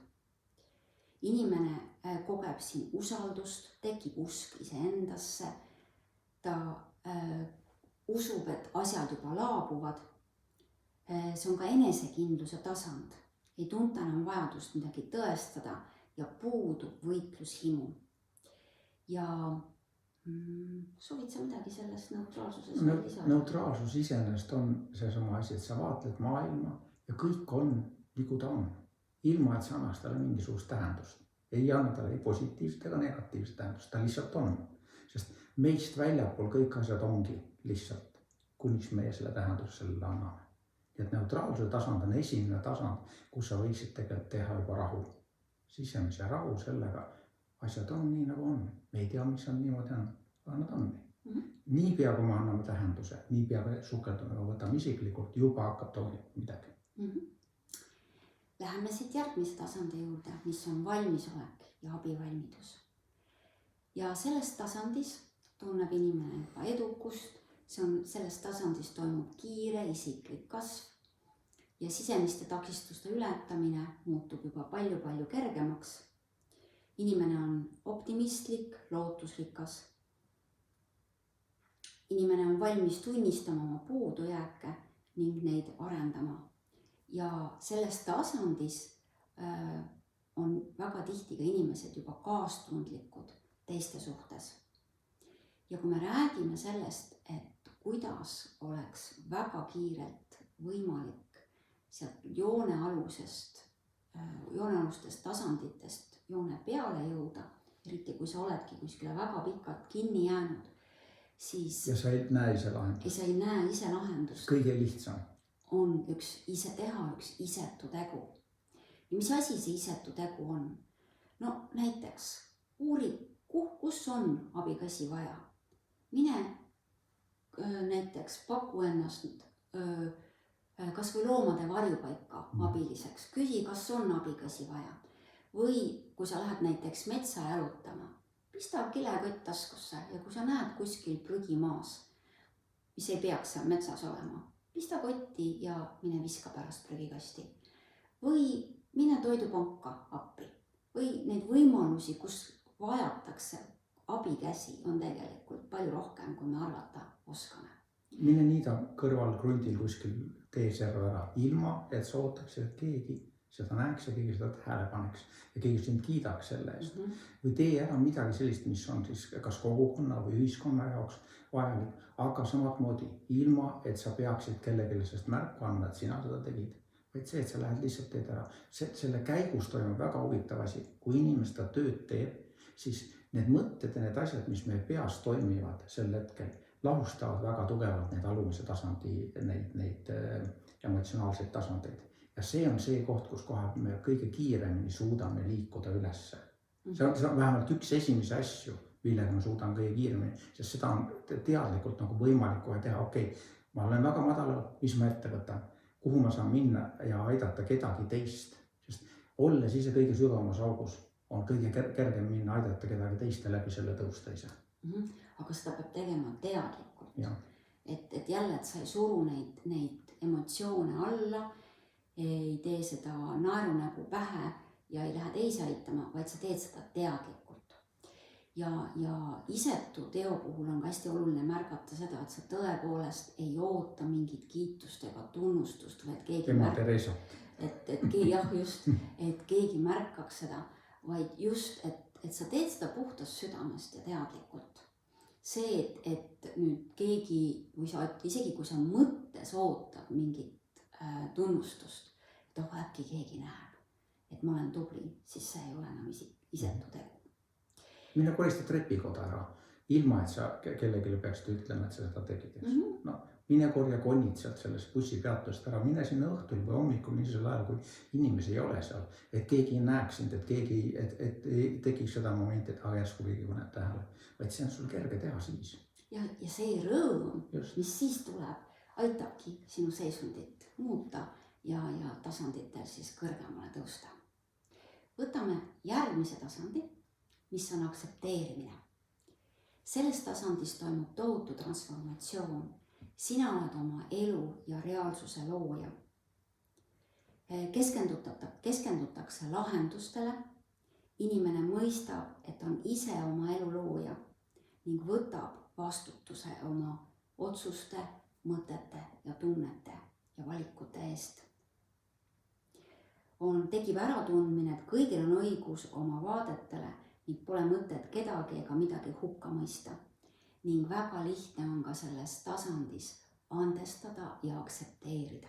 Inimene kogeb siin usaldust, tekib usk iseendasse. Ta usub, et asjad juba laabuvad. See on ka enesekindluse tasand. Ei tunta enam vajadust midagi tõestada ja puudub võitlushimu. Ja soovid sa midagi sellest neutraalsuses lisada? Neutraalsus iseenesest on seesama asi, et sa vaatled maailma ja kõik on nagu ta on. Ilma, et sa annaks talle mingisugust tähendust. Ei anna talle ei positiivset ega negatiivset tähendust, ta lihtsalt on. Sest meist väljapool kõik asjad ongi lihtsalt, kuniks meie selle tähendust sellele anname. Ja et neutraalsuse tasand on esimene tasand, kus sa võiksid tegelikult teha juba rahu. Sisemise rahu sellega. Asjad on nii, nagu on. Me ei tea, mis on niimoodi on, aga nad on nii. Nii pea, kui me anname tähenduse, nii pea sukeldume, võtame isiklikult, juba hakkab toimuma midagi. läheme siit järgmise tasandi juurde, mis on valmisolek ja abivalmidus. Ja selles tasandis tunneb inimene juba edukust, selles tasandis toimub kiire isiklik kasv ja sisemiste takistuste ületamine muutub juba palju-palju kergemaks. Inimene on optimistlik, lootusrikas. Inimene on valmis tunnistama oma puudujääke ning neid arendama. Ja selles tasandis on väga tihti ka inimesed juba kaastundlikud teiste suhtes. Ja kui me räägime sellest, et kuidas oleks väga kiirelt võimalik sealt joonealustest tasanditest joone peale jõuda, eriti kui sa oledki kuskile väga pikalt kinni jäänud, siis ja sa ei näe ise lahendust. Sa ei näe ise lahendust. Kõige lihtsam on üks isetu tegu. Ja mis asi see isetu tegu on? No näiteks uuri, kus on abikäsi vaja. Mine näiteks paku ennast kas või loomade varjupaika abiliseks. Küsi, kas on abikäsi vaja. Või kui sa lähed näiteks metsa jalutama, pista kilekott taskusse ja kui sa näed kuskil prügi maas, mis ei peaks seal metsas olema, pista kotti ja mine viska pärast prügikasti. Või mine toidupanka appi. Või neid võimalusi, kus vajatakse abikäsi, on tegelikult palju rohkem, kui me arvata oskame. Mine niida kõrval krundil kuskil teeserva ära, ilma et sa ootaks, et keegi seda näeks ja keegi seda tähele paneks ja keegi sind kiidaks selle eest. Või tee ära midagi sellist, mis on siis kas kogukonna või ühiskonna jaoks vajalik, aga samamoodi ilma, et sa peaksid kellelegi sellest märku andma, et sina seda tegid. Vaid see, et sa lähed lihtsalt teed ära. Selle käigus toimub väga huvitav asi. Kui inimene seda tööd teeb, siis need mõtted ja need asjad, mis meie peas toimivad sel hetkel, lahustavad väga tugevalt neid alumise tasandi, neid emotsionaalseid tasandeid. Ja see on see koht, kus kohe me kõige kiiremini suudame liikuda ülesse. See on vähemalt üks esimese asju, millega me suudame kõige kiiremini, sest seda on teadlikult nagu võimalik kohe teha. Okei, ma olen väga madalal, mis ma ette võtan, kuhu ma saan minna ja aidata kedagi teist. Sest olles ise kõige sügavamas augus, on kõige kergem minna aidata kedagi teist ja läbi selle tõusta ise. Aga seda peab tegema teadlikult. Ja. Et jälle, et sa ei suru neid emotsioone alla, ei tee seda naerunägu pähe ja ei lähe teisi aitama, vaid sa teed seda teadlikult. Ja isetu teo puhul on hästi oluline märgata seda, et sa tõepoolest ei oota mingit kiitust ega tunnustust, vaid keegi märkaks seda, vaid just, et sa teed seda puhtast südamest ja teadlikult. See, et nüüd keegi, või sa isegi kui sa mõttes ootad mingit tunnustust, et äkki keegi näeb, et ma olen tubli, siis see ei ole enam isetu tegu. Mine korista trepikoda ära, ilma et sa kellelegi peaksid ütlema, et sa seda tegid. No, mine korja konnid sealt sellest bussipeatust ära, mine sinna õhtul või hommikul niisel ajal, kui inimesi ei ole seal, et keegi näeks sind, et tekiks seda momenti, et järsku keegi paneb tähele, vaid see on sul kerge teha siis. Ja see rõõm, mis siis tuleb, aitabki sinu seisundit muuta ja tasanditel siis kõrgemale tõusta. Võtame järgmise tasandi, mis on aktsepteerimine. Selles tasandis toimub tohutu transformatsioon. Sina oled oma elu ja reaalsuse looja. Keskendutakse lahendustele. Inimene mõistab, et on ise oma elu looja ning võtab vastutuse oma otsuste, mõtete ja tunnete ja valikute eest. Tekib äratundmine, et kõigil on õigus oma vaadetele ning pole mõtet kedagi ega midagi hukka mõista. Ning väga lihtne on ka selles tasandis andestada ja aktsepteerida.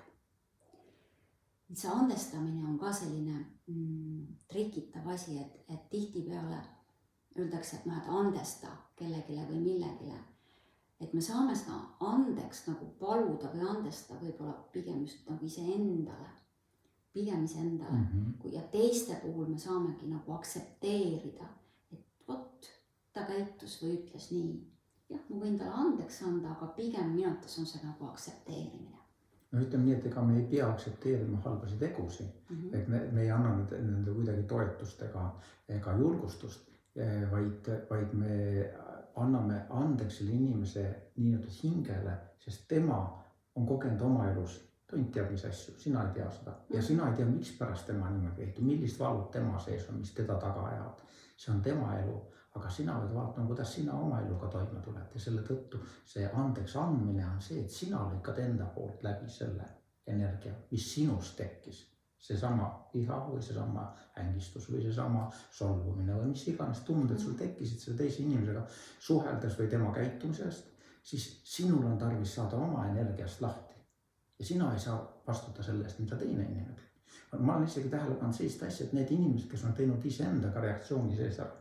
See andestamine on ka selline trikitav asi, et tihtipeale öeldakse, et andesta kellegile või millegile. Et me saame seda andeks nagu paluda või andesta võib-olla pigem just nagu iseendale. Ja teiste puhul me saamegi nagu aktsepteerida, et vot ta käitus või ütles nii. Jah, ma võin talle andeks anda, aga pigem minutas on see nagu aktsepteerimine. no ütleme nii, et ega me ei pea aktsepteerima halbasi tegusid, et me ei anna nende kuidagi toetust ega julgustust, vaid me anname andeks selle inimese nii-öelda hingele, sest tema on kogenud oma elus, tont teab mis asju, sina ei tea seda ja sina ei tea, miks pärast tema niimoodi käitub, millist valud tema sees on, mis teda taga ajavad. See on tema elu, aga sina võid vaatama, kuidas sina oma eluga toime tuled ja selle tõttu see andeks andmine on see, et sina lõikad enda poolt läbi selle energia, mis sinust tekkis. Seesama iha või seesama ängistus või seesama solvumine või mis iganes tunded sul tekkisid selle teise inimesega suheldes või tema käitumisest, siis sinul on tarvis saada oma energiast lahti. Ja sina ei saa vastuta selle eest, mida teine inimene teeb. Ma olen isegi tähele pannud sellist asja, et need inimesed, kes on teinud iseendaga reaktsiooni sees ära,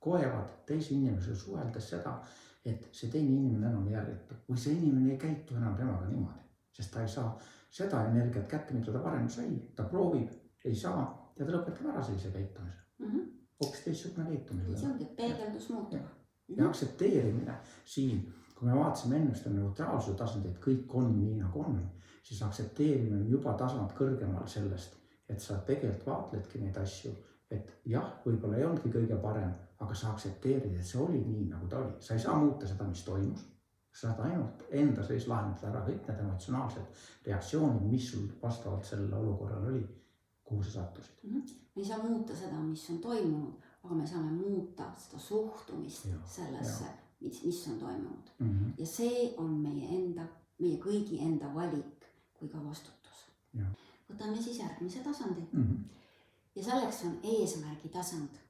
koevad teise inimesega suheldes seda, et see teine inimene enam järgitab või see inimene ei käitu enam temaga niimoodi, sest ta ei saa seda energiat kätte, mida ta varem sai, ta proovib, ei saa ja ta lõpetab ära sellise käitumise. Hoopis teistsugune käitumine. See ongi peegeldus muutub. Ja aktsepteerimine siin, kui me vaatasime ennast neutraalsuse tasandit, kõik on nii nagu on, siis aktsepteerimine on juba tasand kõrgemal sellest, et sa tegelikult vaatledki neid asju, et jah, võib-olla ei olnudki kõige parem, aga sa aktsepteerid, et see oli nii nagu ta oli. Sa ei saa muuta seda, mis toimus. Sa saad ainult enda sees lahendada ära kõik need emotsionaalsed reaktsioonid, mis sul vastavalt sellele olukorral oli, kuhu sa sattusid. Me ei saa muuta seda, mis on toimunud, aga me saame muuta seda suhtumist sellesse, mis on toimunud. Ja see on meie kõigi enda valik kui ka vastutus. Võtame siis järgmise tasandi. Ja selleks on eesmärgi tasand.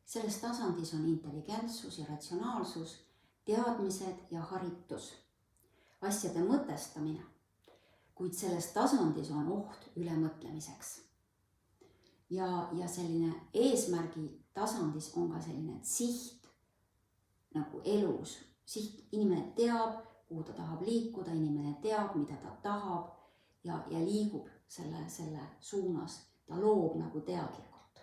Selles tasandis on intelligentsus ja ratsionaalsus, teadmised ja haritus, asjade mõtestamine, kuid selles tasandis on oht ülemõtlemiseks. Ja selline eesmärgi tasandis on ka selline siht nagu elus. Siht, inimene teab, kuhu ta tahab liikuda, inimene teab, mida ta tahab ja liigub selle suunas. Ta loob nagu teadlikult.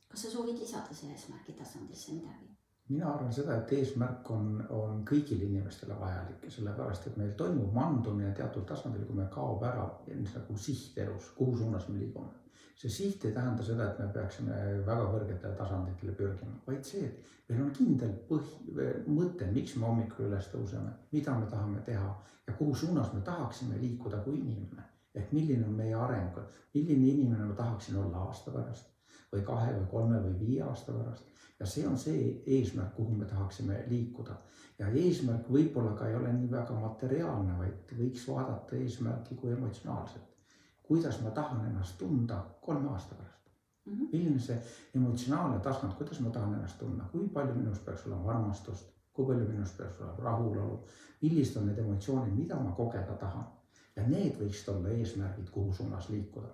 Kas sa soovid lisada selle eesmärgi tasandisse midagi? Mina arvan seda, et eesmärk on kõigile inimestele vajalik ja sellepärast, et meil toimub mandumine teatud tasandil, kui me kaob ära nagu siht elus, kuhu suunas me liigume. See siht ei tähenda seda, et me peaksime väga kõrgetele tasanditele pürgima, vaid see, et meil on kindel mõte, miks me hommikul üles tõuseme, mida me tahame teha ja kuhu suunas me tahaksime liikuda kui inimene. Ehk milline on meie areng, milline inimene ma tahaksin olla aasta pärast või 2 või 3 või 5 aasta pärast. Ja see on see eesmärk, kuhu me tahaksime liikuda. Ja eesmärk võib-olla ka ei ole nii väga materiaalne, vaid võiks vaadata eesmärki kui emotsionaalselt. Kuidas ma tahan ennast tunda 3 aasta pärast. Milline see emotsionaalne tasand, kuidas ma tahan ennast tunda, kui palju minust peaks olema armastust, kui palju minust peaks olema rahulolu, millised on need emotsioonid, mida ma kogeda tahan. Ja need võiks olla eesmärgid, kuhu suunas liikuda.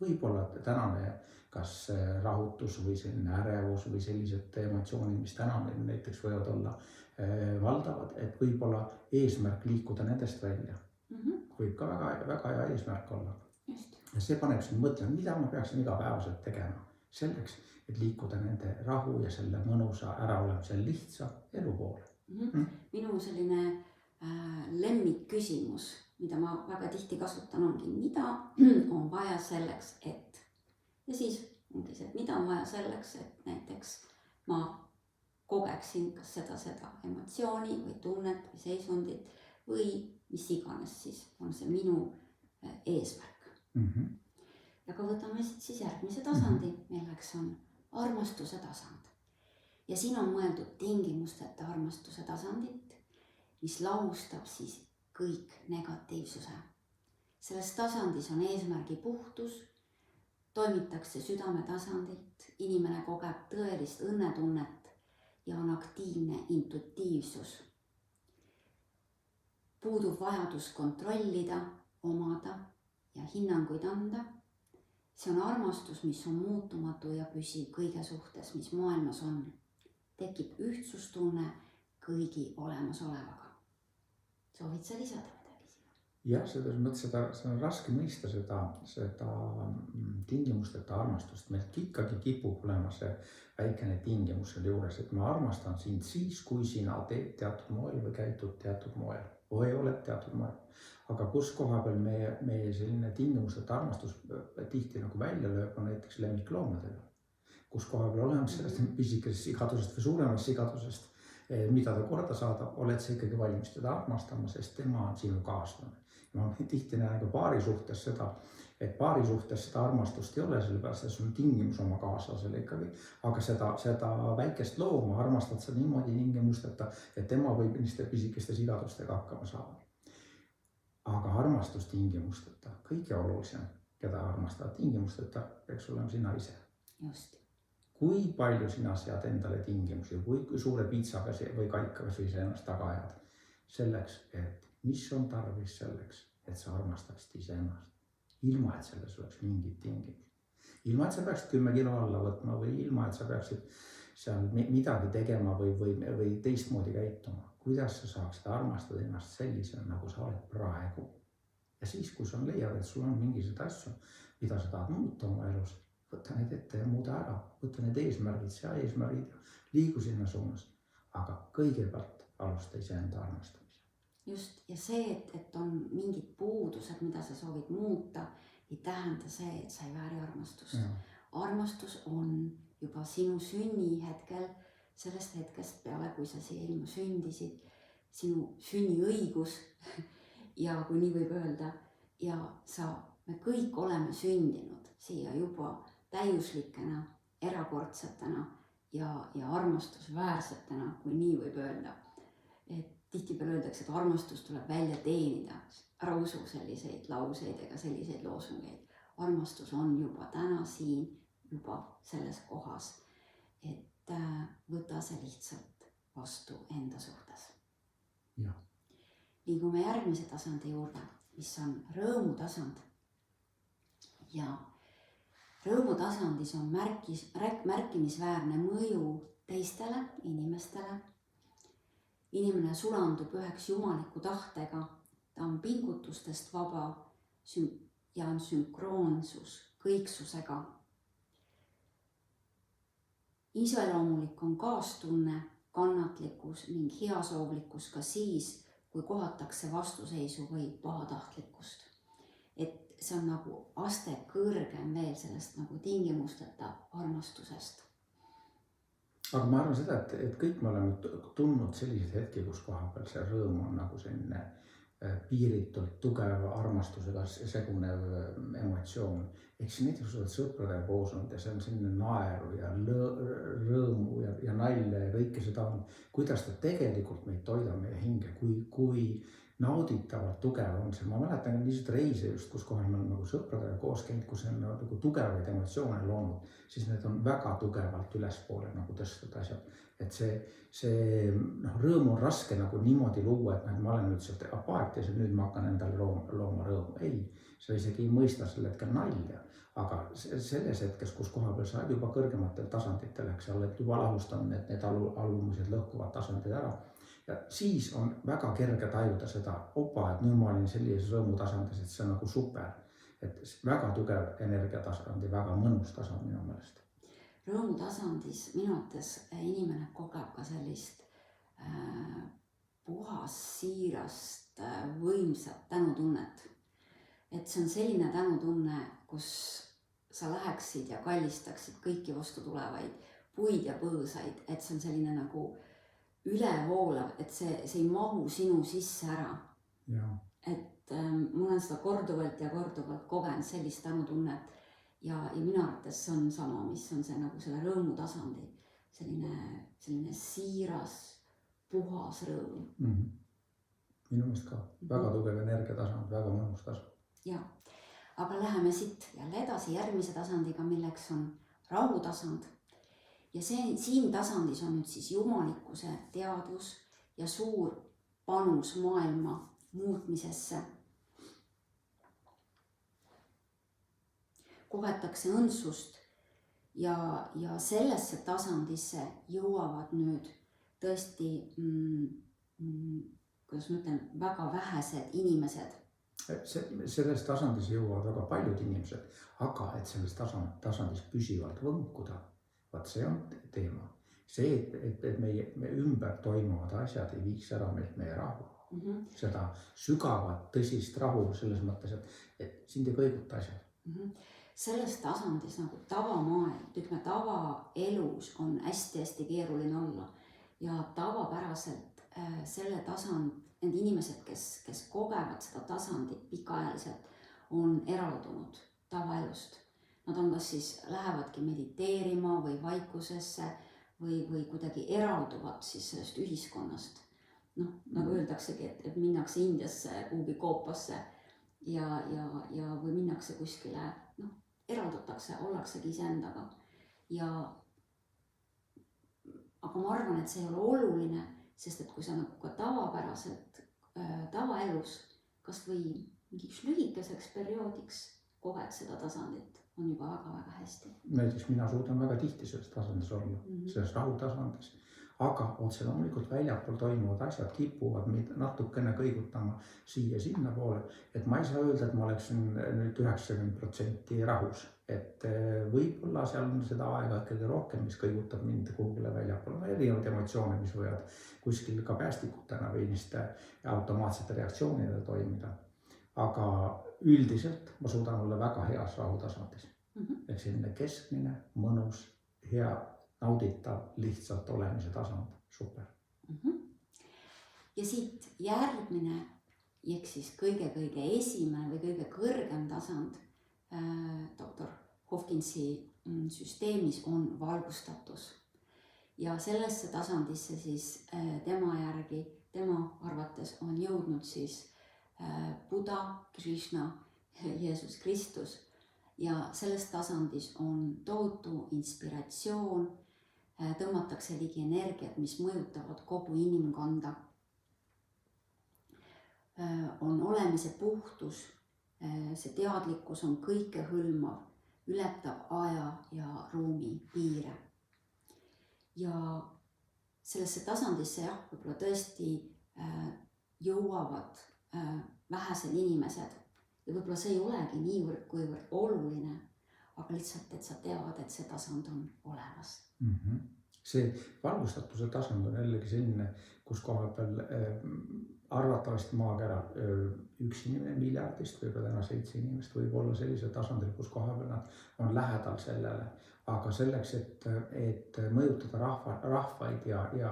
Võib-olla tänane kas rahutus või selline ärevus või sellised emotsioonid, mis täna meil näiteks võivad olla valdavad, et võib-olla eesmärk liikuda nendest välja. Võib ka väga hea eesmärk olla. Ja see paneb siin mõtlema, mida ma peaksin igapäevaselt tegema selleks, et liikuda nende rahu ja selle mõnusa äraolemise lihtsa elu poole. Minu selline lemmikküsimus, mida ma väga tihti kasutan, ongi, mida on vaja selleks, et ja siis ongi see, et mida on vaja selleks, et näiteks ma kogeksin kas seda emotsiooni või tunnet või seisundit või mis iganes siis on see minu eesmärk. Aga võtame siis järgmise tasandi, milleks on armastuse tasand. Ja siin on mõeldud tingimusteta armastuse tasandit, mis lahustab siis kõik negatiivsuse. Selles tasandis on eesmärgi puhtus, toimitakse südame tasandilt, inimene kogeb tõelist õnnetunnet ja on aktiivne intuitiivsus. Puudub vajadus kontrollida, omada ja hinnanguid anda. See on armastus, mis on muutumatu ja püsiv kõige suhtes, mis maailmas on. Tekib ühtsustunne kõigi olemasolevaga. Soovid sa lisada midagi siin? jah, selles mõttes seda on raske mõista seda tingimusteta armastust. Meilt ikkagi kipub olema see väikene tingimus selle juures, et ma armastan sind siis, kui sina teed teatud moel või käitud teatud moel või oled teatud moel. Aga kus koha peal meie selline tingimusteta armastus tihti nagu välja lööb, on näiteks lemmikloomadega. Kus koha peal oleme sellest pisikesest sigadusest või suuremast sigadusest, mida ta korda saadab, oled sa ikkagi valmis teda armastama, sest tema on sinu kaaslane. Ma tihti näen ka paari suhtes seda, et paari suhtes seda armastust ei ole, sellepärast, et sul on tingimus oma kaaslasele ikkagi, aga seda väikest looma armastad sa niimoodi tingimusteta, et tema võib niste pisikeste sigadustega hakkama saada. Aga armastus tingimusteta, kõige olulisem, keda armastavad tingimusteta, peaks olema sina ise. Just. Kui palju sina sead endale tingimusi, kui suure piitsaga või kaikaga sa ise ennast taga ajad selleks, et mis on tarvis selleks, et sa armastaksid ise ennast, ilma et selles oleks mingit tingimust. Ilma et sa peaksid 10 kilo alla võtma või ilma et sa peaksid seal midagi tegema või teistmoodi käituma. Kuidas sa saaksid armastada ennast sellisena, nagu sa oled praegu. Ja siis, kui sa leiad, et sul on mingisugused asju, mida sa tahad muuta oma elus, võtta need ette ja muuda ära, võtta need eesmärgid, sea eesmärgid ja liigu sinna suunas. Aga kõigepealt alusta iseenda armastamise. Just, ja see, et on mingid puudused, mida sa soovid muuta, ei tähenda see, et sa ei vääri armastust. Ja. Armastus on juba sinu sünnihetkel, sellest hetkest peale, kui sa siia ilma sündisid, sinu sünniõigus ja kui nii võib öelda, ja me kõik oleme sündinud siia juba täiuslikena, erakordsetena ja armastusväärsetena, kui nii võib öelda. Et tihtipeale öeldakse, et armastus tuleb välja teenida. Ära usu selliseid lauseid ega selliseid loosungeid. Armastus on juba täna siin, juba selles kohas, et võta see lihtsalt vastu enda suhtes. Ja. Liigume järgmise tasandi juurde, mis on rõõmutasand. Ja rõõmutasandis on märkimisväärne mõju teistele inimestele. Inimene sulandub üheks jumaliku tahtega, ta on pingutustest vaba ja on sünkroonsus kõiksusega. Iseloomulik on kaastunne, kannatlikkus ning heasoovlikkus ka siis, kui kohatakse vastuseisu või pahatahtlikkust. Et see on nagu aste kõrgem veel sellest nagu tingimusteta armastusest. Aga ma arvan seda, et kõik me oleme tundnud selliseid hetki, kus koha peal see rõõm on nagu selline piiritult tugev armastusega segunev emotsioon. Ehk siis näiteks oled sõpradega koos olnud ja see on selline naeru ja rõõmu ja nalja ja kõike seda on, kuidas ta tegelikult meid toidab meie hinge, kui nauditavalt tugev on see. Ma mäletan lihtsalt reise just, kus kohal me oleme nagu sõpradega koos käinud, kus on nagu tugevaid emotsioone loonud, siis need on väga tugevalt ülespoole nagu tõstud asjad. Et see rõõm on raske nagu niimoodi luua, et ma olen nüüd sealt apaatias ja nüüd ma hakkan endale looma rõõmu. Ei, sa isegi ei mõista selle hetkel nalja, aga selles hetkes, kus koha peal sa oled juba kõrgematel tasanditel, ehk sa oled juba lahustanud need allumused lõhkuvad tasandid ära. Ja siis on väga kerge tajuda seda, et nüüd ma olin sellises rõõmutasandis, et see on nagu super. Et väga tugev energiatasand ja väga mõnus tasand minu meelest. Rõõmutasandis minu arvates inimene kogeb ka sellist puhas, siirast, võimsat tänutunnet. Et see on selline tänutunne, kus sa läheksid ja kallistaksid kõiki vastu tulevaid puid ja põõsaid, et see on selline nagu ülevoolav, et see ei mahu sinu sisse ära. Ja. Et ma olen seda korduvalt ja korduvalt kogenud sellist tänutunnet ja minu arvates see on sama, mis on see nagu selle rõõmutasandi, selline siiras, puhas rõõm. Minu meelest ka väga tugev energiatasand, väga mõnus tasand. Ja, aga läheme siit jälle edasi järgmise tasandiga, milleks on rahutasand. Ja siin tasandis on nüüd siis jumalikkuse teadvus ja suur panus maailma muutmisesse. Kogetakse õndsust ja sellesse tasandisse jõuavad nüüd tõesti, kuidas ma ütlen, väga vähesed inimesed. selles tasandis jõuavad väga paljud inimesed, aga et selles tasandis püsivalt võnkuda, vaat see on teema. See, et meie ümber toimuvad asjad ei viiks ära meilt meie rahu. Seda sügavat, tõsist rahu selles mõttes, et sind ei kõiguta asjad. Selles tasandis nagu tavamaailm, ütleme tavaelus on hästi-hästi keeruline olla ja tavapäraselt selle tasand, need inimesed, kes kogevad seda tasandit pikaajaliselt, on eraldunud tavaelust. Nad on kas siis lähevadki mediteerima või vaikusesse või kuidagi eralduvad siis sellest ühiskonnast. Nagu öeldaksegi, et minnakse Indiasse kuhugi koopasse ja või minnakse kuskile, eraldatakse, ollaksegi iseendaga. Aga ma arvan, et see ei ole oluline, sest et kui sa nagu ka tavapäraselt, tavaelus, kas või mingiks lühikeseks perioodiks koged seda tasandit, on juba väga-väga hästi. Näiteks mina suudan väga tihti selles tasandis olla, selles rahutasandis. Aga otse loomulikult väljapool toimuvad asjad kipuvad meid natukene kõigutama siia-sinna poole, et ma ei saa öelda, et ma oleksin nüüd 90% rahus, et võib-olla seal on seda aega ikkagi rohkem, mis kõigutab mind kuhugile väljapool. Erinevad emotsioone, mis võivad kuskil ka päästikutena või niiste automaatsete reaktsioonidel toimida. Aga üldiselt ma suudan olla väga heas rahutasandis. Ehk selline keskmine, mõnus, hea, nauditav, lihtsalt olemise tasand. Super. Ja siit järgmine, ehk siis kõige esimene või kõige kõrgem tasand doktor Hopkinsi süsteemis on valgustatus. Ja sellesse tasandisse siis tema arvates on jõudnud siis Buddha, Krishna, Jeesus Kristus. Ja selles tasandis on tohutu inspiratsioon, tõmmatakse ligi energiat, mis mõjutavad kogu inimkonda. On olemise puhtus, see teadlikkus on kõikehõlmav, ületab aja ja ruumi piire. Ja sellesse tasandisse võib-olla tõesti jõuavad vähesed inimesed ja võib-olla see ei olegi niivõrd kuivõrd oluline, aga lihtsalt, et sa tead, et see tasand on olemas. See valgustatuse tasand on jällegi selline, kus koha peal arvatavasti maakeral üks inimene miljardist, võib-olla täna 7 inimest võib olla sellisel tasandil, kus koha peal nad on lähedal sellele. Aga selleks, et mõjutada rahvaid ja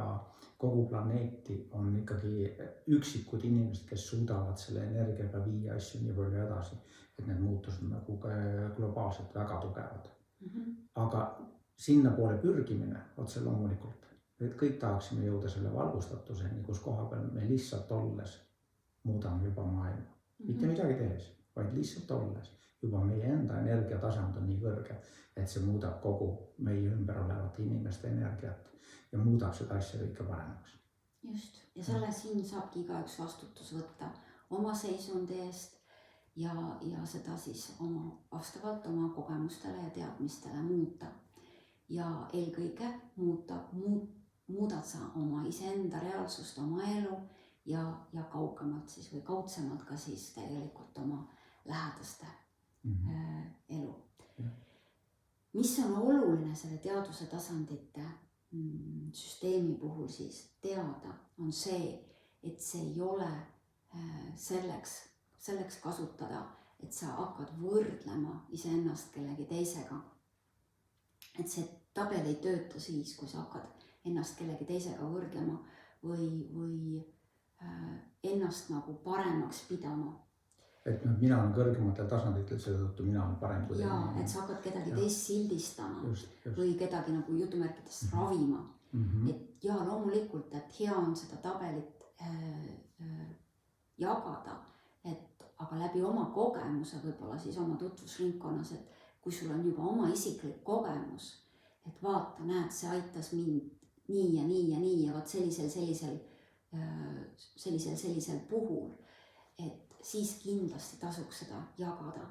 kogu planeeti, on ikkagi üksikud inimesed, kes suudavad selle energiaga viia asju nii palju edasi, et need muutused nagu globaalselt väga tugevad. Aga sinna poole pürgimine, otse loomulikult, et kõik tahaksime jõuda selle valgustatuseni, kus koha peal me lihtsalt olles muudame juba maailma. Mitte midagi tehes, vaid lihtsalt olles. Juba meie enda energiatasand on nii kõrge, et see muudab kogu meie ümber olevate inimeste energiat ja muudab seda asja kõike paremaks. Just, ja selle siin saabki igaüks vastutus võtta oma seisundi eest ja seda siis vastavalt oma kogemustele ja teadmistele muuta. Ja eelkõige muudad sa oma iseenda reaalsust, oma elu ja kaugemalt siis või kaudsemalt ka siis tegelikult oma lähedaste elu. Mis on oluline selle teaduse tasandite süsteemi puhul siis teada, on see, et see ei ole selleks kasutada, et sa hakkad võrdlema iseennast kellegi teisega. Et see tabel ei tööta siis, kui sa hakkad ennast kellegi teisega võrdlema või ennast nagu paremaks pidama. Et mina olen kõrgematel tasanditel, seetõttu mina olen parem kui ja, et sa hakkad kedagi teist sildistama või kedagi nagu jutumärkides ravima. Et ja loomulikult, et hea on seda tabelit jagada, aga läbi oma kogemuse võib-olla siis oma tutvusringkonnas, et kui sul on juba oma isiklik kogemus, et vaata, näed, see aitas mind nii ja nii ja nii ja vaat sellisel puhul, et siis kindlasti tasuks seda jagada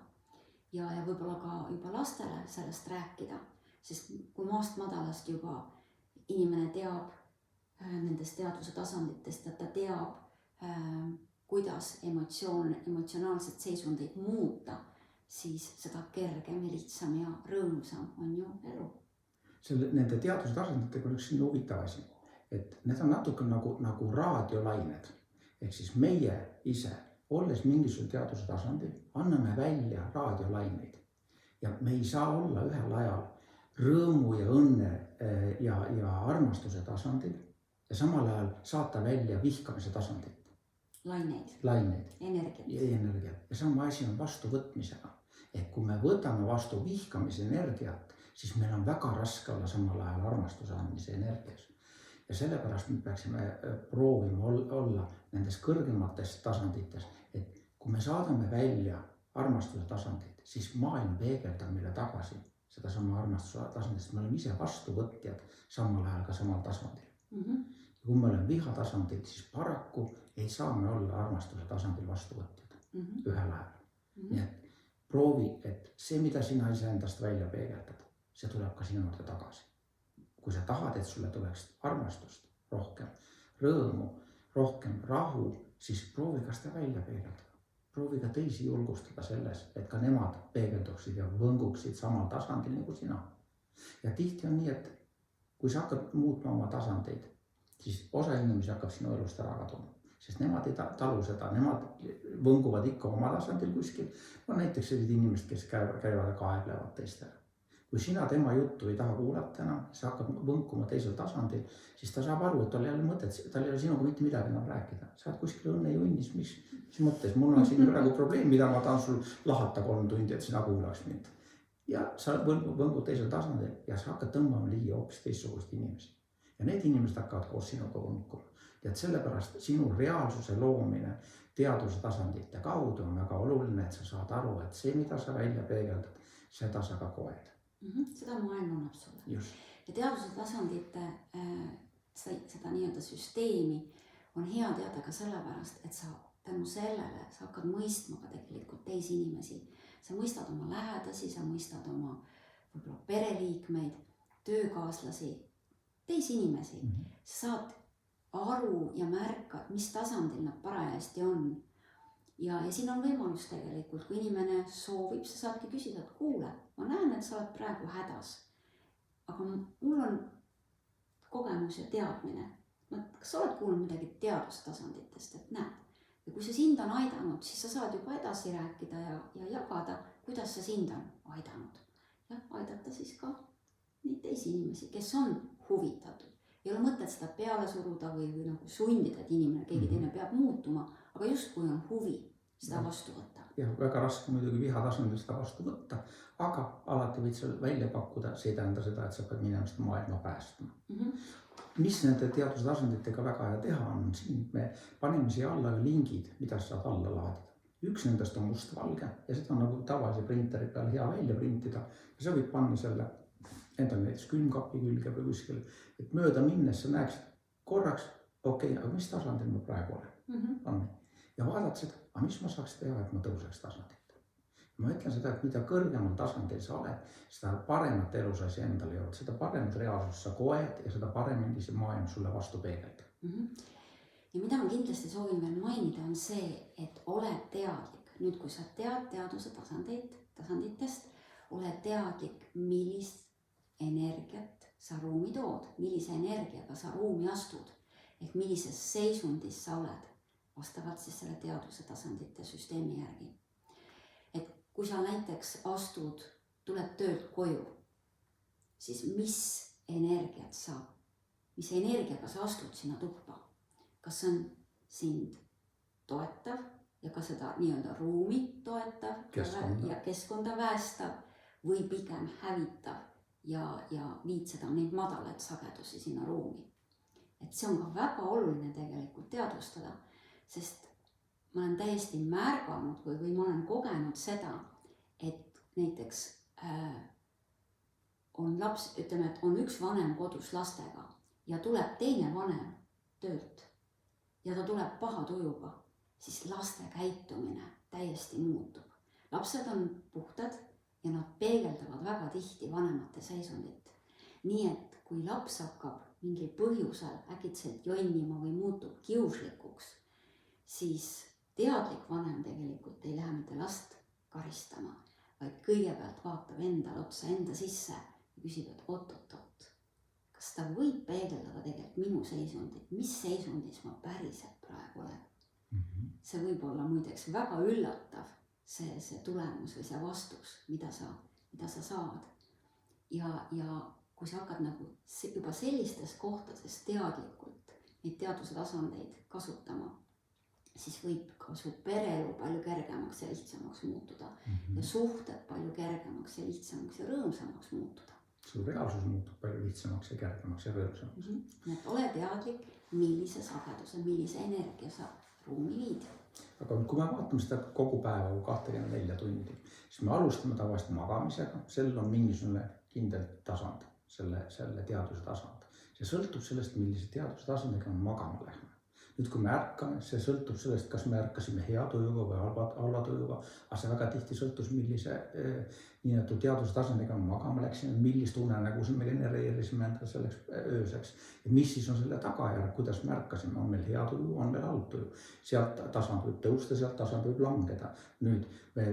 ja võib-olla ka juba lastele sellest rääkida, sest kui maast madalast juba inimene teab nendest teadvuse tasanditest, et ta teab kuidas emotsionaalset seisundit muuta, siis seda kergem ja lihtsam ja rõõmsam on ju elu. Nende teaduse tasanditega on üks selline huvitav asi, et need on natuke nagu raadiolained. Ehk siis meie ise, olles mingisugusel teaduse tasandil, anname välja raadiolaineid. Ja me ei saa olla ühel ajal rõõmu ja õnne ja armastuse tasandil ja samal ajal saata välja vihkamise tasandit. Laineid. Energiat. Ja sama asi on vastuvõtmisega. Ehk kui me võtame vastu vihkamise energiat, siis meil on väga raske olla samal ajal armastuse andmise energias. Ja sellepärast me peaksime proovima olla nendes kõrgemates tasandites, et kui me saadame välja armastuse tasandit, siis maailm peegeldab meile tagasi seda sama armastuse tasandist. Me oleme ise vastuvõtjad samal ajal ka samal tasandil. Ja kui me oleme viha tasandil, siis paraku ei saa me olla armastuse tasandil vastuvõtjad ühel ajal. Nii et proovi, et see, mida sina iseendast välja peegeldad, see tuleb ka sinu juurde tagasi. Kui sa tahad, et sulle tuleks armastust rohkem, rõõmu, rohkem rahu, siis proovi ka seda välja peegeldada. Proovi ka teisi julgustada selles, et ka nemad peegelduksid ja võnguksid samal tasandil nagu sina. Ja tihti on nii, et kui sa hakkad muutma oma tasandeid, siis osa inimesi hakkab sinu elust ära kaduma. Sest nemad ei talu seda, nemad võnguvad ikka oma tasandil kuskil. No näiteks sellised inimesed, kes käivad kaeblevad teistele. Kui sina tema juttu ei taha kuulata enam, sa hakkad võnkuma teisel tasandil, siis ta saab aru, et tal ei ole mõtet, tal ei ole sinuga mitte midagi enam rääkida. Sa oled kuskil õnnejunnis, mis mõttes, mul on siin praegu probleem, mida ma tahan sul lahata 3 tundi, et sina kuulaks mind. Ja sa võngud teisel tasandil ja sa hakkad tõmbama ligi hoopis teistsugust inimesi. Ja need inimesed hakkavad koos sinuga võnkuma. Ja et sellepärast sinu reaalsuse loomine teaduse tasandite kaudu on väga oluline, et sa saad aru, et see, mida sa välja peegeldad, seda sa ka koed. Seda maailm annab sulle. Just. Ja teaduse tasandite seda nii-öelda süsteemi on hea teada ka sellepärast, et sa tänu sellele sa hakkad mõistma ka tegelikult teisi inimesi. Sa mõistad oma lähedasi, sa mõistad oma võib-olla pereliikmeid, töökaaslasi, teisi inimesi. Sa saad aru ja märkad, mis tasandil nad parajasti on. Ja siin on võimalus tegelikult, kui inimene soovib, sa saadki küsida, et kuule, ma näen, et sa oled praegu hädas, aga mul on kogemus ja teadmine. Kas sa oled kuulnud midagi teadustasanditest, et näed? Ja kui see sind on aidanud, siis sa saad juba edasi rääkida ja jagada, kuidas see sind on aidanud. Ja aidata siis ka neid teisi inimesi, kes on huvitatud. Ei ole mõtet seda peale suruda või nagu sundida, et inimene, keegi teine peab muutuma, aga just kui on huvi seda vastu võtta. Ja väga raske muidugi viha tasandil seda vastu võtta, aga alati võid seal välja pakkuda, see ei tähenda seda, et sa pead minema seda maailma päästma. Mis nende teaduse tasanditega väga hea teha on, siin me paneme siia alla lingid, mida sa saad alla laadida. Üks nendest on mustvalge ja seda on nagu tavalise printeri peal hea välja printida ja sa võid panna selle endal näiteks külmkapi külge või kuskil, et mööda minnes sa näeks korraks, okei, aga mis tasandil ma praegu olen? Ja vaadad seda, aga mis ma saaks teha, et ma tõuseks tasandit. Ma ütlen seda, et mida kõrgemal tasandil sa oled, seda paremat elus asi endale jõud, seda paremat reaalsus sa koed ja seda paremini see maailm sulle vastu peegeldab. Ja mida ma kindlasti soovin veel mainida on see, et oled teadlik. Nüüd, kui sa tead teaduse tasanditest, oled teadlik, millist energiat sa ruumi tood, millise energiaga sa ruumi astud, ehk millises seisundis sa oled, vastavalt siis selle teaduse tasandite süsteemi järgi. Et kui sa näiteks tuleb töölt koju, siis mis energiaga sa astud sinna tuppa? Kas see on sind toetav ja ka seda nii-öelda ruumi toetav ja keskkonda päästav või pigem hävitav ja viid seda neid madalaid sagedusi sinna ruumi. Et see on ka väga oluline tegelikult teadvustada, sest ma olen täiesti märganud või ma olen kogenud seda, et näiteks on laps, ütleme, et on üks vanem kodus lastega ja tuleb teine vanem töölt ja ta tuleb paha tujuga, siis laste käitumine täiesti muutub. Lapsed on puhtad ja nad peegeldavad väga tihti vanemate seisundit. Nii et kui laps hakkab mingil põhjusel äkitselt jonnima või muutub kiuslikuks, siis teadlik vanem tegelikult ei lähe mitte last karistama, vaid kõigepealt vaatab endale otsa, enda sisse ja küsib, et oot, kas ta võib peegeldada tegelikult minu seisundit, mis seisundis ma päriselt praegu olen. See võib olla muideks väga üllatav, see tulemus või see vastus, mida sa saad. Ja kui sa hakkad nagu juba sellistes kohtades teadlikult neid teaduse tasandeid kasutama, siis võib ka su pereelu palju kergemaks ja lihtsamaks muutuda ja suhted palju kergemaks ja lihtsamaks ja rõõmsamaks muutuda. Su reaalsus muutub palju lihtsamaks ja kergemaks ja rõõmsamaks. Nii et ole teadlik, millise sageduse, millise energia sa ruumi viid. Aga kui me vaatame seda kogu päeva 24 tundi, siis me alustame tavaliselt magamisega, sellel on mingisugune kindel tasand, selle teaduse tasand. See sõltub sellest, millise teaduse tasandiga me magama lähme. Nüüd kui me ärkame, see sõltub sellest, kas me ärkasime hea tujuga või halva tujuga, aga see väga tihti sõltus, millise nii-öelda teaduse tasandiga me magama läksime, millist unenägu me genereerisime enda selleks ööseks ja mis siis on selle tagajärg, kuidas me ärkasime, on meil hea tuju, on meil halb tuju. Sealt tasand võib tõusta, sealt tasand võib langeda. Nüüd me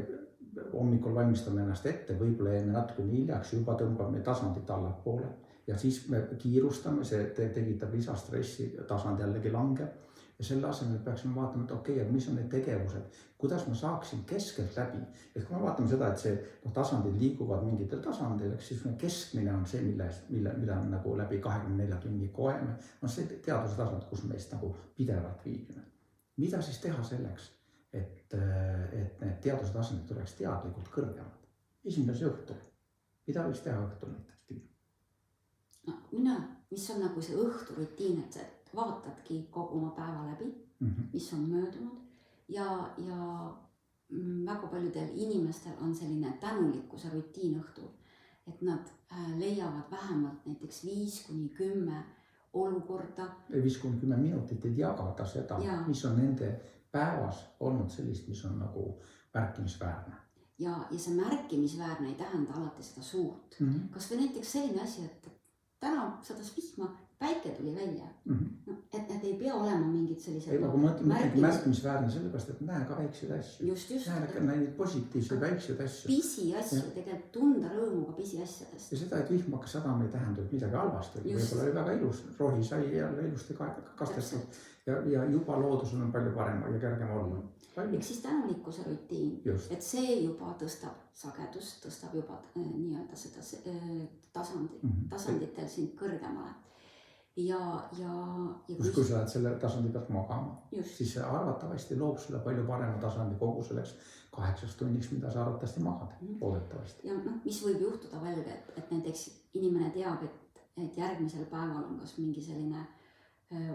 hommikul valmistame ennast ette, võib-olla jäime natuke hiljaks, juba tõmbame tasandit allapoole ja siis me kiirustame, see tekitab lisastressi, tasand jällegi langeb. Ja selle asemel peaksime vaatama, et okei, mis on need tegevused, kuidas ma saaksin keskelt läbi. Et kui me vaatame seda, et see tasandid liiguvad mingitel tasandil, siis keskmine on see, mida on nagu läbi 24 tunni koeme, on see teaduse tasand, kus me eest nagu pidevalt viibime. Mida siis teha selleks, et need teaduse tasandid tuleks teadlikult kõrgemad? Esimene see õhtul. Mida võiks teha õhtul näiteks? No, mis on nagu see õhturutiin, et vaatadki kogu oma päeva läbi, mis on möödunud ja väga paljudel inimestel on selline tänulikkuse rutiin õhtul, et nad leiavad vähemalt näiteks 5-10 olukorda. 5-10 minutit, et jagada seda, mis on nende päevas olnud sellist, mis on nagu märkimisväärne. Ja see märkimisväärne ei tähenda alati seda suurt. Kas või näiteks selline asi, et täna sadas vihma, päike tuli välja. Et ei pea olema mingid sellised... Ei, aga mõtlengi märkimisväärne sellepärast, et näe ka väikseid asju. Just. Näe neid positiivseid väikseid asju. Pisi asju, tegelikult tunda rõõmuga pisi asjadest. Ja seda, et vihm hakkas sadama, ei tähenda, et midagi halvasti. Võib-olla oli väga ilus, rohi sai jälle ilusti kastestatud ja juba loodusel on palju parem ja kergem olla. Ehk siis tänulikkuse rutiin, et see juba tõstab sagedust, tõstab juba nii-öelda seda tasanditel sind kõrgemale. Kui sa lähed selle tasandi pealt magama, siis see arvatavasti loob sulle palju parema tasandi kogu selleks 8 tunniks, mida sa arvatavasti magad, loodetavasti. Ja mis võib juhtuda veel, et näiteks inimene teab, et järgmisel päeval on kas mingi selline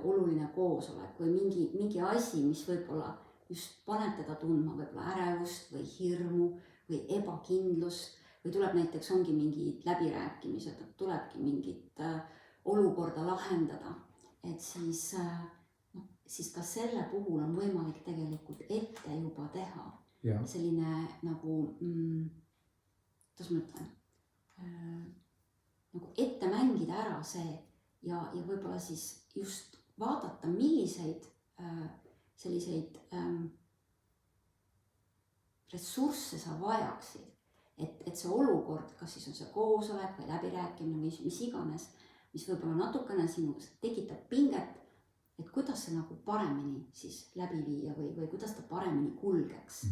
oluline koosolek või mingi asi, mis võib-olla just paneb teda tundma võib-olla ärevust või hirmu või ebakindlust või tuleb näiteks ongi mingid läbirääkimised, et tulebki mingit olukorda lahendada, et siis ka selle puhul on võimalik tegelikult ette juba teha. Selline nagu, kuidas ma ütlen, nagu ette mängida ära see ja võib-olla siis just vaadata, milliseid selliseid ressursse sa vajaksid, et see olukord, kas siis on see koosolek või läbirääkimine, mis iganes, mis võib-olla natukene sinus tekitab pinget, et kuidas see nagu paremini siis läbi viia või kuidas ta paremini kulgeks.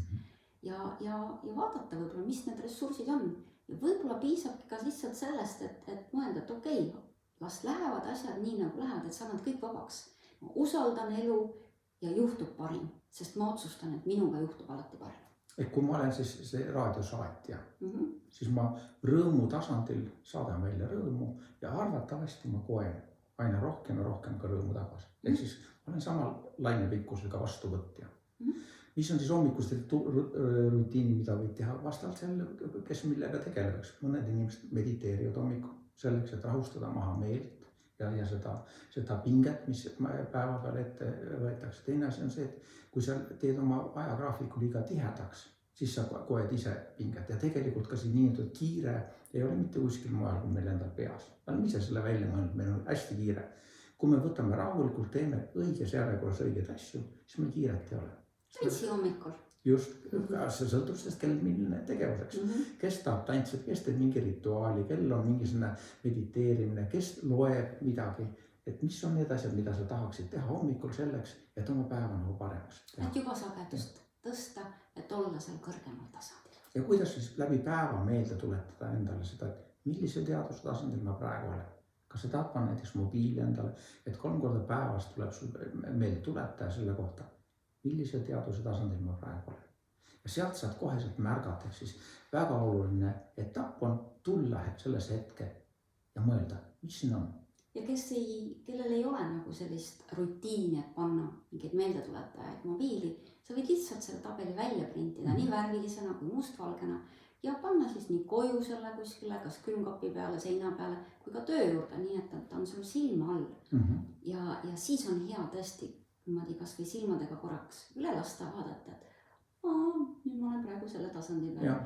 Ja vaadata võib-olla, mis need ressursid on. Ja võib-olla piisabki ka lihtsalt sellest, et mõelda, et okei, las lähevad asjad nii nagu lähevad, et saan nad kõik vabaks. Ma usaldan elu ja juhtub parim, sest ma otsustan, et minuga juhtub alati parim. Et kui ma olen siis see raadiosaatja, siis ma rõõmu tasandil saadan välja rõõmu ja arvatavasti ma koen aina rohkem ja rohkem ka rõõmu tagasi. Ehk siis ma olen samal lainepikkusega vastuvõtja. Mis on siis hommikuste rutiini, mida võid teha vastavalt selle, kes millega tegelevaks. Mõned inimesed mediteerivad hommikul selleks, et rahustada maha meelt ja seda pinget, mis päeva peal ette võetakse. Teine asi on see, et kui sa teed oma ajagraafiku liiga tihedaks, siis sa koed ise pinget ja tegelikult ka siin nii-öelda kiire ei ole mitte kuskil mujal kui meil endal peas. Ma olen ise selle välja mõelnud, meil on hästi kiire. Kui me võtame rahulikult, teeme õiges järjekorras õigeid asju, siis meil kiiret ei ole. tantsi hommikul. Just, see sõltub sellest, kellel milline tegevuseks. Kes tahab tantsida, kes teeb mingi rituaali, kell on mingisugune mediteerimine, kes loeb midagi, et mis on need asjad, mida sa tahaksid teha hommikul selleks, et oma päeva nagu paremaks teha. Et juba sagedust tõsta, et olla seal kõrgemal tasandil. Ja kuidas siis läbi päeva meelde tuletada endale seda, et millisel teaduse tasandil ma praegu olen. Kas sa tahad panna näiteks mobiili endale, et 3 korda päevas tuleb sul meelde tuletaja selle kohta, millisel teaduse tasandil ma praegu olen. Ja sealt saad koheselt märgata, siis väga oluline etapp on tulla selles hetke ja mõelda, mis siin on. Ja kellel ei ole nagu sellist rutiini, et panna mingeid meeldetuletajaid mobiili, sa võid lihtsalt selle tabeli välja printida nii värvilisena kui mustvalgena ja panna siis nii koju selle kuskile, kas külmkapi peale, seina peale, kui ka töö juurde, nii et ta on sul silma all. Ja siis on hea tõesti niimoodi kas või silmadega korraks üle lasta vaadata, et nüüd ma olen praegu selle tasandi peal.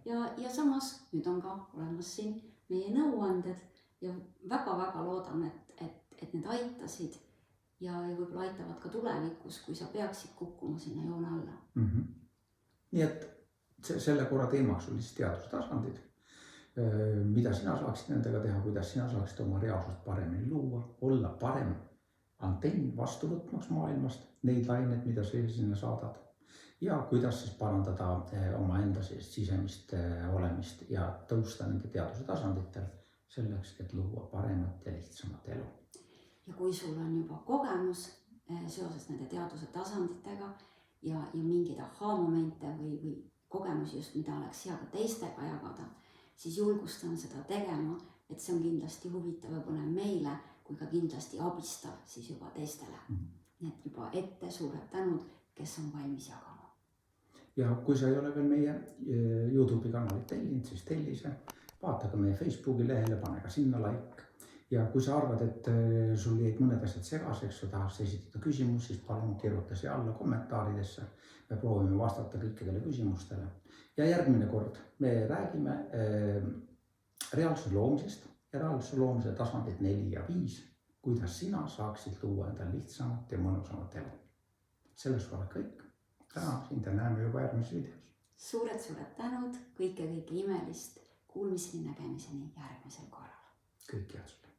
Ja samas nüüd on ka olemas siin meie nõuanded ja väga-väga loodan, et need aitasid ja võib-olla aitavad ka tulevikus, kui sa peaksid kukkuma sinna joone alla. Nii et selle korra teemaks oli siis teaduse tasandid, mida sina saaksid nendega teha, kuidas sina saaksid oma reaalsust paremini luua, olla parem antenn vastu võtmaks maailmast neid laineid, mida sa sinna saadad ja kuidas siis parandada oma enda sisemist olemist ja tõusta nende teaduse tasanditel selleks, et luua paremat ja lihtsamat elu. Ja kui sul on juba kogemus seoses nende teaduse tasanditega ja mingeid aha-momente või kogemusi just, mida oleks hea ka teistega jagada, siis julgustan seda tegema, et see on kindlasti huvitav ja põnev meile, kui ka kindlasti abistav siis juba teistele. Nii et juba ette suured tänud, kes on valmis jagama. Ja kui sa ei ole veel meie YouTube'i kanalit tellinud, siis telli see, vaata ka meie Facebooki lehele, pane ka sinna like. Ja kui sa arvad, et sul jäid mõned asjad segaseks, sa tahaks esitada küsimus, siis palun kirjuta siia alla kommentaaridesse. Me proovime vastata kõikidele küsimustele. Ja järgmine kord me räägime reaalsuse loomisest ja reaalsuse loomise tasandid 4 ja 5, kuidas sina saaksid luua endale lihtsamat ja mõnusamat elu. Selles ole kõik. Täna sind ja näeme juba järgmises videos. Suured tänud, kõike imelist, kuulmiseni nägemiseni järgmisel korral. Kõik head sulle.